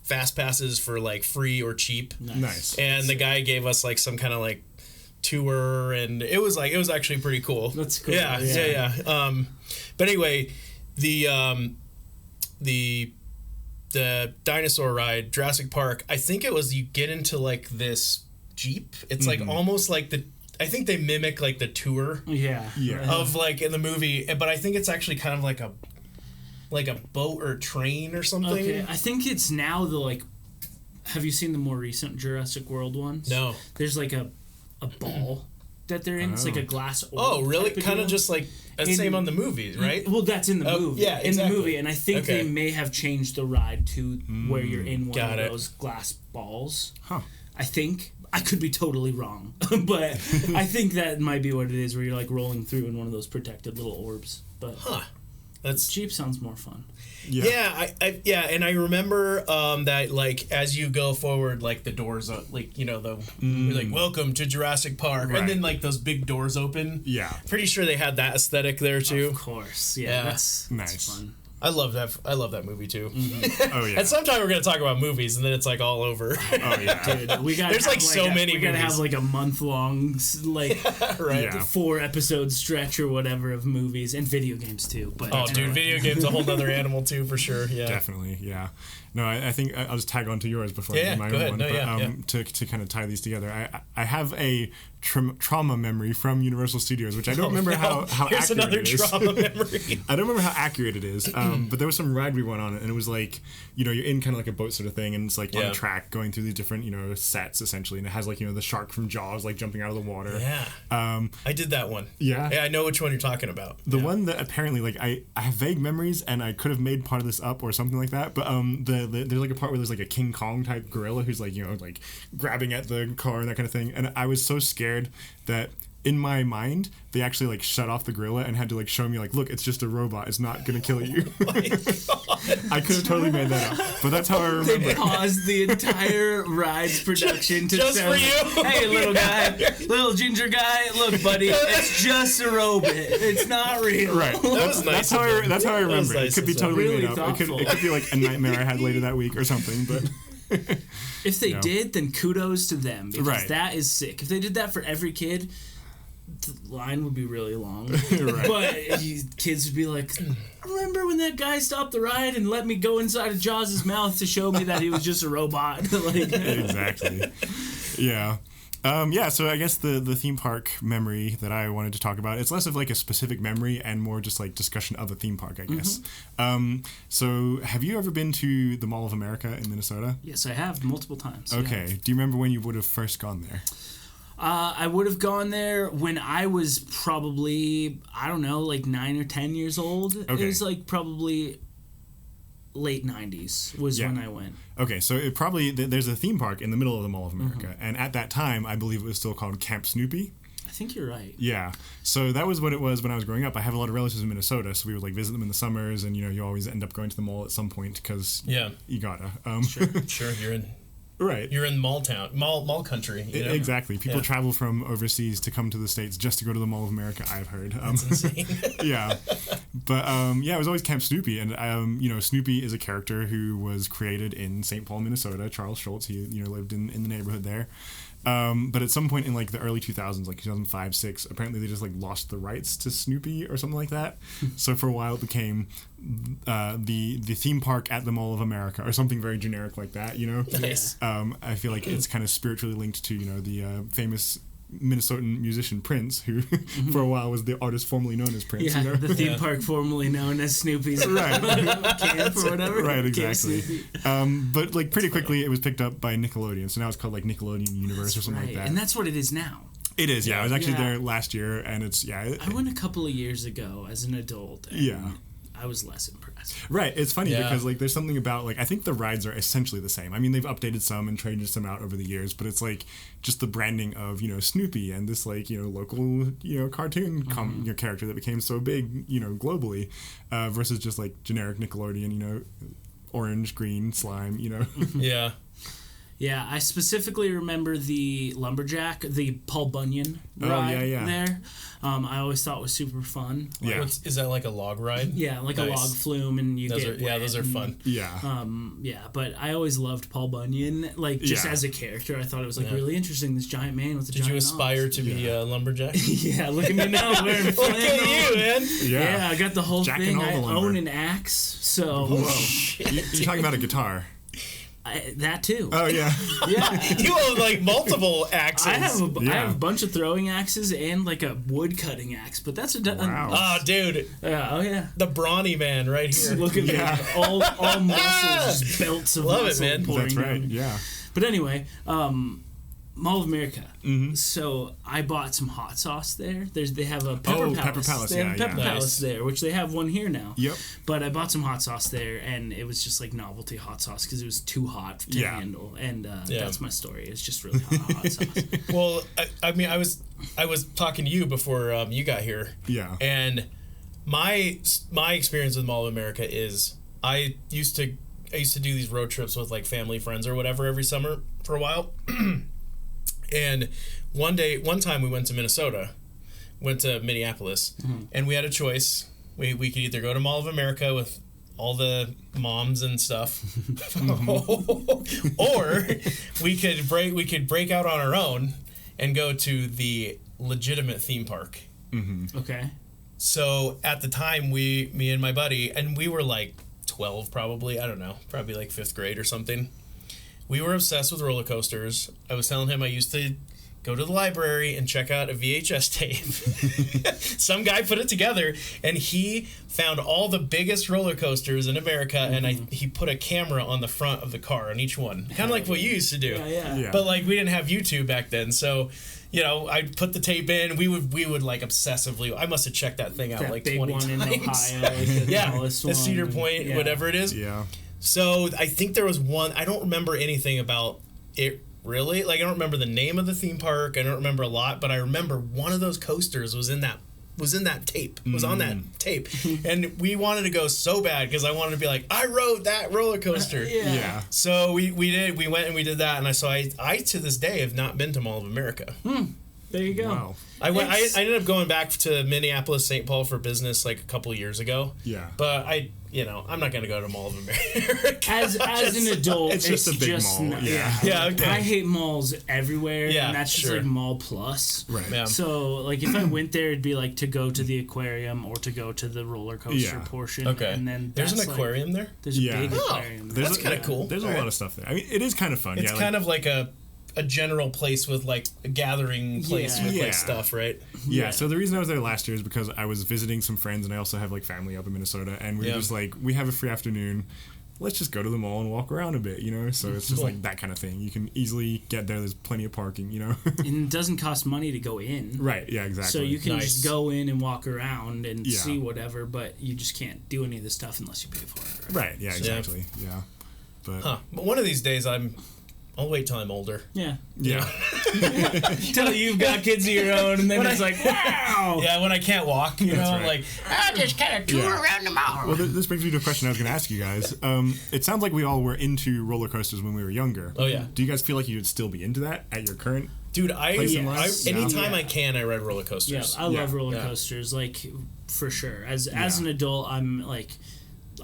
fast passes for like free or cheap. Nice. And the guy gave us like some kind of like tour, and it was actually pretty cool. That's cool. Yeah. But anyway, the dinosaur ride, Jurassic Park, I think it was you get into like this Jeep. It's like almost like I think they mimic like the tour Yeah. of like in the movie, but I think it's actually kind of like a boat or train or something. Okay, I think it's now the like. Have you seen the more recent Jurassic World ones? No. There's like a ball that they're in. It's like a glass. Oh, really? type of Kind of deal. just like the same on the movies, right? Well, that's in the movie. yeah, in exactly. the movie, and I think Okay. they may have changed the ride to where you're in one Got of it. those glass balls. Huh. I think. I could be totally wrong, but I think that might be what it is, where you're like rolling through in one of those protected little orbs. But That's Jeep sounds more fun. yeah. And I remember that like as you go forward, like the doors, like you're like welcome to Jurassic Park, Right. and then like those big doors open. Yeah. Pretty sure they had that aesthetic there too. Of course, yeah. Yeah. That's Nice. fun. I love that movie too. Oh yeah. And sometime we're gonna talk about movies, and then it's like all over. Oh yeah. Dude, we gotta There's, have like, so many We gotta movies. have like a month-long, like Right? Yeah. 4-episode stretch or whatever of movies and video games too. But Oh, dude, video games a whole other animal too, for sure. Yeah. Definitely, yeah. No, I think I'll just tag on to yours before I Yeah, do my go own ahead. one. No, but yeah. to kind of tie these together, I have a trauma memory from Universal Studios, which I don't remember how Here's accurate another it is. trauma memory. I don't remember how accurate it is, but there was some ride we went on, and it was like, you're in kind of like a boat sort of thing, and it's like on Yeah. a track going through these different, sets essentially, and it has like, the shark from Jaws like jumping out of the water. Yeah. I did that one. Yeah. Yeah, I know which one you're talking about. The one that apparently, like, I have vague memories, and I could have made part of this up or something like that, but there's like a part where there's like a King Kong type gorilla who's like, like grabbing at the car and that kind of thing, and I was so scared that in my mind they actually like shut off the gorilla and had to like show me like, look, it's just a robot, it's not gonna kill you. I could have totally made that up, but that's how I remember they it. paused the entire ride's production to Just sound for you? like, hey, little guy, little ginger guy, look, buddy, it's just a robot. It's not real. Right. That was nice. That's how I That remember was it. It nice could be of them. totally Really made up. It thoughtful. could be like a nightmare I had later that week or something, but If they did, then kudos to them, because Right. that is sick. If they did that for every kid, the line would be really long. Right. But kids would be like, remember when that guy stopped the ride and let me go inside of Jaws' mouth to show me that he was just a robot? Like, Exactly. Yeah. So I guess the theme park memory that I wanted to talk about, it's less of like a specific memory and more just like discussion of a theme park, I guess. So have you ever been to the Mall of America in Minnesota? yes, I have multiple times. Okay. Yeah. Do you remember when you would have first gone there? I would have gone there when I was probably, I don't know, like 9 or 10 years old. Okay. It was like probably late 90s was Yeah. when I went. Okay, so it probably there's a theme park in the middle of the Mall of America, and at that time, I believe it was still called Camp Snoopy. I think you're right. Yeah, so that was what it was when I was growing up. I have a lot of relatives in Minnesota, so we would like visit them in the summers, and you always end up going to the mall at some point because you gotta. Sure, Right. you're in mall town, mall country. You know? Exactly. People travel from overseas to come to the States just to go to the Mall of America, I've heard. That's insane. Yeah. But it was always Camp Snoopy, and Snoopy is a character who was created in St. Paul, Minnesota. Charles Schultz, he lived in the neighborhood there. But at some point in like the early 2000s, like 2005, 6, apparently they just like lost the rights to Snoopy or something like that. So for a while it became the theme park at the Mall of America or something very generic like that. Nice. I feel like it's kind of spiritually linked to the famous Minnesotan musician Prince, who for a while was the artist formerly known as Prince. Yeah, the theme park formerly known as Snoopy's Right. camp or whatever. Right, Camp exactly. Snoopy. But like pretty quickly, it was picked up by Nickelodeon, so now it's called like Nickelodeon Universe or something Right, like that. and that's what it is now. It is, yeah. I was actually Yeah. there last year, and it's I went a couple of years ago as an adult. And Yeah. I was less impressed. Right, it's funny Yeah. because like there's something about like I think the rides are essentially the same. I mean they've updated some and traded some out over the years, but it's like just the branding of Snoopy and this like local cartoon character that became so big globally, versus just like generic Nickelodeon orange, green, slime. Yeah. Yeah, I specifically remember the lumberjack, the Paul Bunyan ride there. I always thought was super fun. Yeah. Is that like a log ride? Yeah, like a Nice. log flume, and you Those get are wet those are and- fun. Yeah. Yeah, but I always loved Paul Bunyan. Like just Yeah. as a character, I thought it was like Yeah. really interesting. This giant man with a Did giant you aspire nose. to be a lumberjack? Yeah, look at me now wearing Look flannel. at you, man. Yeah, I got the whole Jacking thing. all the I lumber. own an axe, so Whoa. You're talking about a guitar. that too. Oh yeah. Yeah. You own like multiple axes. I have Yeah. a bunch of throwing axes and like a wood cutting axe, but that's a Wow. Oh, dude, oh yeah. the brawny man right here. Look at Yeah. me, all muscles, just belts of Love it, muscle man. pouring That's right. down. Yeah. But anyway, Mall of America. Mm-hmm. So I bought some hot sauce there. They have a Pepper Palace. Pepper Palace, They have a yeah, Pepper yeah. Palace Nice. there, which they have one here now. Yep. But I bought some hot sauce there, and it was just like novelty hot sauce because it was too hot to Yeah. handle. And Yeah. that's my story. It's just really hot sauce. Well, I mean, I was talking to you before you got here. Yeah. And my experience with Mall of America is I used to do these road trips with like family, friends, or whatever every summer for a while. And one time we went to Minnesota, went to Minneapolis, and we had a choice. We could either go to Mall of America with all the moms and stuff, or we could break out on our own and go to the legitimate theme park. Okay. So at the time, me and my buddy, and we were like 12 probably, I don't know, probably like 5th grade or something. We were obsessed with roller coasters. I was telling him I used to go to the library and check out a VHS tape. Some guy put it together, and he found all the biggest roller coasters in America, and he put a camera on the front of the car on each one, kind of like what you used to do. Yeah. But like we didn't have YouTube back then, so I'd put the tape in. We would like obsessively. I must have checked that thing out That like big 20 one times. in Ohio, like the Yeah, tallest the one. Cedar Point, Yeah. whatever it is. Yeah. So I think there was one. I don't remember anything about it really. Like I don't remember the name of the theme park. I don't remember a lot, but I remember one of those coasters was in that tape. Was on that tape, and we wanted to go so bad because I wanted to be like, I rode that roller coaster. Yeah. So we did. We went and we did that, and I to this day have not been to Mall of America. There you go. Wow. I ended up going back to Minneapolis, St. Paul for business like a couple of years ago. Yeah. But I'm not going to go to Mall of America. As an adult, it's just a big mall. Yeah. Yeah, okay. I hate malls everywhere, Yeah, and that's just sure. like mall plus. Right. Yeah. So, like, if I went there, it'd be like to go to the aquarium or to go to the roller coaster Yeah. portion. Okay. And then There's an that's, like, aquarium there? There's Yeah. a big Oh, aquarium. That's kinda cool. There's a lot of stuff there. I mean, it is kind of fun. It's kind of like a general place with like a gathering place with Yeah. like stuff, right? Yeah, so the reason I was there last year is because I was visiting some friends, and I also have like family up in Minnesota, and we were just like, we have a free afternoon, let's just go to the mall and walk around a bit, you know? So it's just Cool. like that kind of thing. You can easily get there, there's plenty of parking, you know? And it doesn't cost money to go in. Right, yeah, exactly. So you can Nice. just go in and walk around and Yeah. see whatever, but you just can't do any of the stuff unless you pay for it. Right, yeah, exactly, yeah. But, Huh. But one of these days I'll wait till I'm older. Yeah. yeah. Till you've got kids of your own, and then When it's I- like, wow! Yeah, when I can't walk, you know, That's I'm right. like, I'll just kind of tour Yeah. around the mall. Well, this brings me to a question I was going to ask you guys. It sounds like we all were into roller coasters when we were younger. Oh, yeah. Do you guys feel like you would still be into that at your current? Dude, Place in life? anytime Yeah. I can, I ride roller Yeah, coasters. I love Yeah. roller Yeah. coasters, like, for sure. As an adult, I'm like,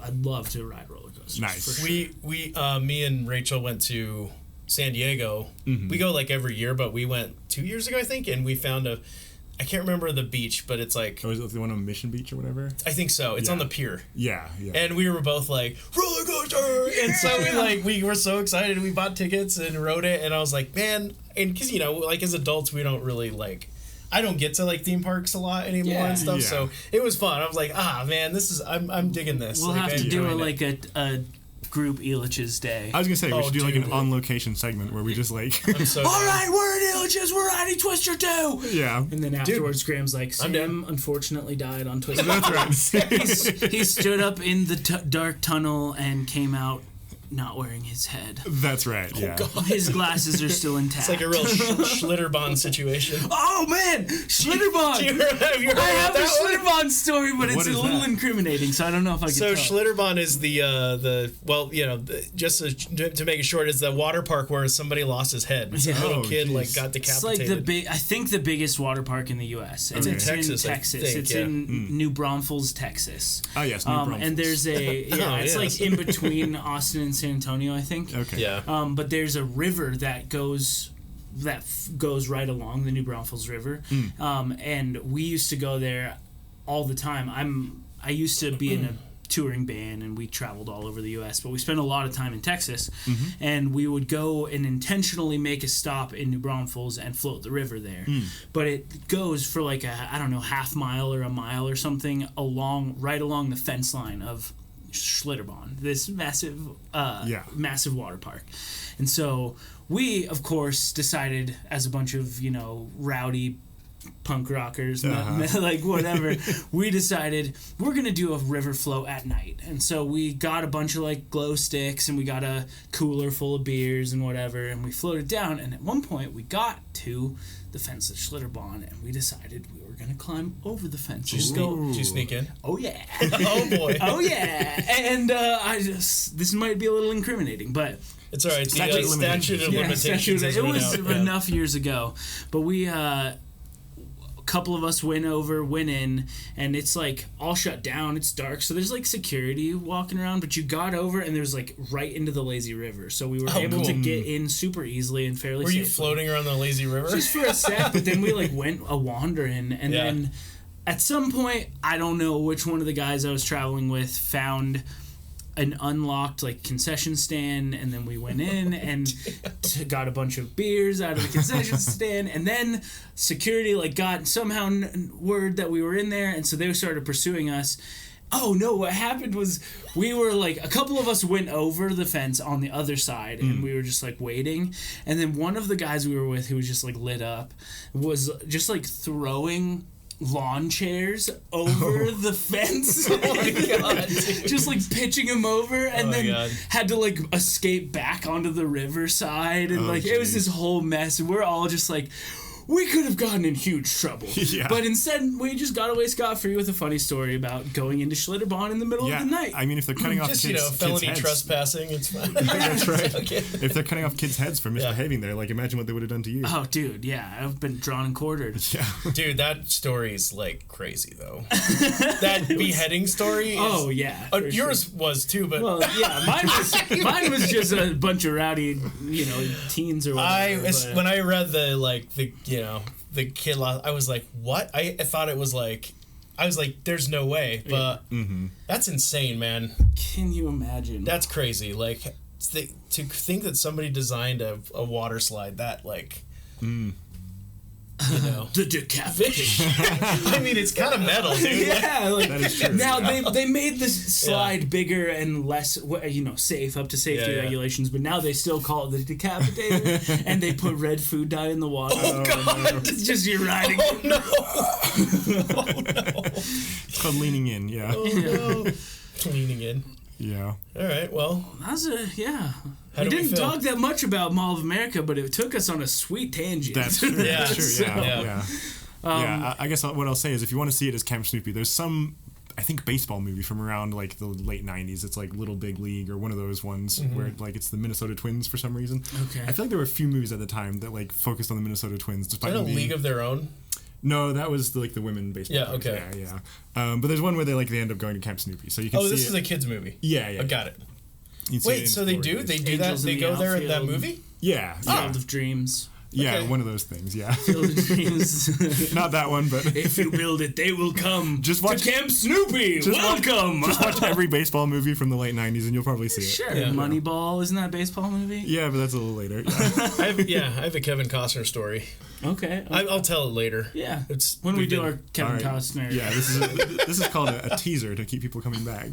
I'd love to ride roller coasters. Nice. For sure. Me and Rachel went to San Diego. Mm-hmm. We go like every year, but we went 2 years ago, I think, and we found I can't remember the beach, but it's like, Or is it the one on Mission Beach or whatever? I think so. It's Yeah. on the pier. Yeah, yeah. And we were both like, roller coaster! And so we were so excited. We bought tickets and rode it. And I was like, man, and because, you know, like as adults, we don't really like, I don't get to like theme parks a lot anymore Yeah. and stuff. Yeah. So it was fun. I was like, man, I'm digging this. We'll Like, have I to do enjoyed a group Elitch's Day. I was going to say, we Oh, should do like an dude. on-location segment where we just like... I'm so All down. right, we're in Elitch's. We're riding Twister 2. yeah. And then afterwards, Graham's like, I'm Sam unfortunately died on Twister. That's right. He stood up in the dark tunnel and came out not wearing his head. That's right, yeah. His glasses are still intact. It's like a real Schlitterbahn situation. Oh man, Schlitterbahn! Do you have you heard I have about a that one? Schlitterbahn story, but it's What a is little that? incriminating, so I don't know if I can So tell. Schlitterbahn is just to make it short, is the water park where somebody lost his head. Some Yeah. little Oh, kid like geez. got It's like decapitated. I think the biggest water park in the U.S. And Okay. it's Texas, in I Texas. think, It's yeah. in New Braunfels, Texas. Oh, yes, New Braunfels. And there's it's yes. like in between Austin and San Antonio, I think. Okay. Yeah. But there's a river that goes right along the New Braunfels River, and we used to go there all the time. I used to be in a touring band, and we traveled all over the U.S., but we spent a lot of time in Texas, and we would go and intentionally make a stop in New Braunfels and float the river there. But it goes for like I don't know, half mile or a mile or something right along the fence line of Schlitterbahn, this massive water park. And so we, of course, decided as a bunch of, rowdy punk rockers, like whatever, we decided we're going to do a river float at night. And so we got a bunch of like glow sticks, and we got a cooler full of beers and whatever, and we floated down. And at one point we got to the fence at Schlitterbahn, and we decided we were going to climb over the fence. Did you sneak in? Oh yeah. Oh boy. Oh yeah. And this might be a little incriminating, but It's all right. The Statute of statute of limitations is it run was out. Yeah. enough years ago. But we a couple of us went in, and it's like all shut down. It's dark, so there's like security walking around, but you got over, and there's like right into the lazy river, so we were able cool. to get in super easily and fairly Were you safely. floating around the lazy river? Just for a sec, but then we like went a wandering, and Yeah. then at some point, I don't know which one of the guys I was traveling with found an unlocked like concession stand, and then we went in and got a bunch of beers out of the concession stand, and then security like got somehow word that we were in there, and so they started pursuing us. Oh no, what happened was we were like, a couple of us went over the fence on the other side, and we were just like waiting, and then one of the guys we were with, who was just like lit up, was just like throwing lawn chairs over the fence. Oh my god. Just like pitching him over, and Oh my then God. had to like escape back onto the riverside, and like it was geez. this whole mess, and we're all just like, we could have gotten in huge trouble. Yeah. But instead, we just got away scot-free with a funny story about going into Schlitterbahn in the middle of the night. I mean, if they're cutting off Just, kids, felony kids' heads, trespassing, it's fine. that's right. Okay. If they're cutting off kids' heads for misbehaving there, like, imagine what they would have done to you. Oh, dude, yeah, I've been drawn and quartered. Yeah. Dude, that story is, like, crazy, though. That beheading story is... Oh, yeah. for yours sure. was, too, but... Well, yeah, mine was just a bunch of rowdy, teens or whatever. When I read the kid lost, I was like, what? I thought it was like... I was like, there's no way, but that's insane, man. Can you imagine? That's crazy. Like, to think that somebody designed a water slide that, like... The decapitation. I mean, it's kind of metal, dude. Yeah, like, That is true. now they made this slide bigger and less, safe up to safety Yeah. regulations, but now they still call it the decapitator, and they put red food dye in the water. Oh, God. It's just you're riding. Oh, no. It's called leaning in, yeah. Oh, no. Leaning in. Yeah. All right, well. That's yeah. How We do we didn't feel? talk that much about Mall of America, but it took us on a sweet tangent. That's true. Yeah. That's true. So, Yeah. I guess what I'll say is if you want to see it as Camp Snoopy, there's some, I think, baseball movie from around like the late 90s. It's like Little Big League or one of those ones where like it's the Minnesota Twins for some reason. Okay. I feel like there were a few movies at the time that like focused on the Minnesota Twins. Despite Is that a them being- League of Their Own? No, that was the women baseball. Yeah, teams. okay. Yeah. But there's one where they end up going to Camp Snoopy, so you can Oh, see this it. is a kid's movie. Yeah. I got it. You can see it Wait, in so they do? Florida. They do that? Angels in They the go there in that outfield. movie? Yeah. Field of Dreams. Yeah, Okay. one of those things. Yeah. Field of Dreams. Not that one, but If you build it, they will come. Just watch- to Camp Snoopy. Welcome. just watch every baseball movie from the late 90s and you'll probably see it. Sure. Yeah. Moneyball, isn't that a baseball movie? Yeah, but that's a little later. Yeah. I have a Kevin Costner story. Okay. I'll tell it later. Yeah. It's When we we've do been- our Kevin All right. Costner. Yeah, this is called a teaser to keep people coming back.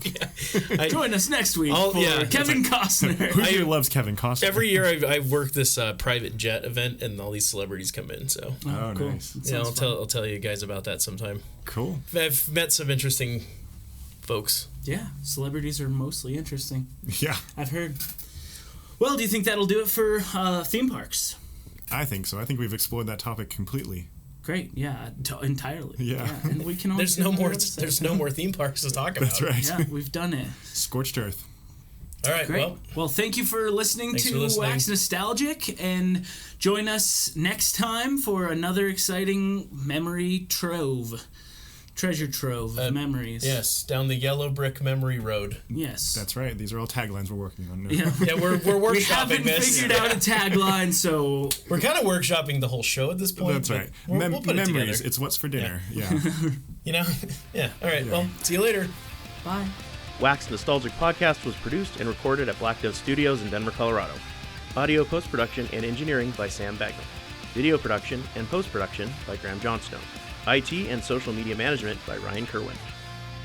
Join us next week Oh, for yeah, Kevin Costner. Who here loves Kevin Costner? Every year I've worked this private jet event and all these celebrities come in. So Oh, cool. nice. That yeah, sounds I'll tell you guys about that sometime. Cool. I've met some interesting folks. Yeah, celebrities are mostly interesting. Yeah, I've heard. Well, do you think that'll do it for theme parks? I think so. I think we've explored that topic completely. Great. Yeah, entirely. Yeah. And we can always There's no get more. more episodes. There's no more theme parks to talk about. That's right. Yeah, we've done it. Scorched earth. All right. Great. Well, Well, thank you for listening Thanks to for listening. Wax Nostalgic, and join us next time for another exciting treasure trove of memories. yes, down the yellow brick memory road. Yes. That's right. These are all taglines we're working on. No. Yeah. Yeah, we're We workshopping haven't this. figured out a tagline, so We're kind of workshopping the whole show at this point. That's but right. We'll put it Memories. together. It's what's for dinner. Yeah. You know. Yeah. All right. Well, see you later. bye. Wax Nostalgic Podcast was produced and recorded at Black Dove Studios in Denver, Colorado. Audio post-production and engineering by Sam Bagnall. Video production and post-production by Graham Johnstone. IT and social media management by Ryan Kerwin.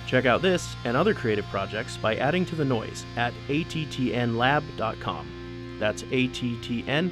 Check out this and other creative projects by adding to the noise at attnlab.com. That's attnlab.com.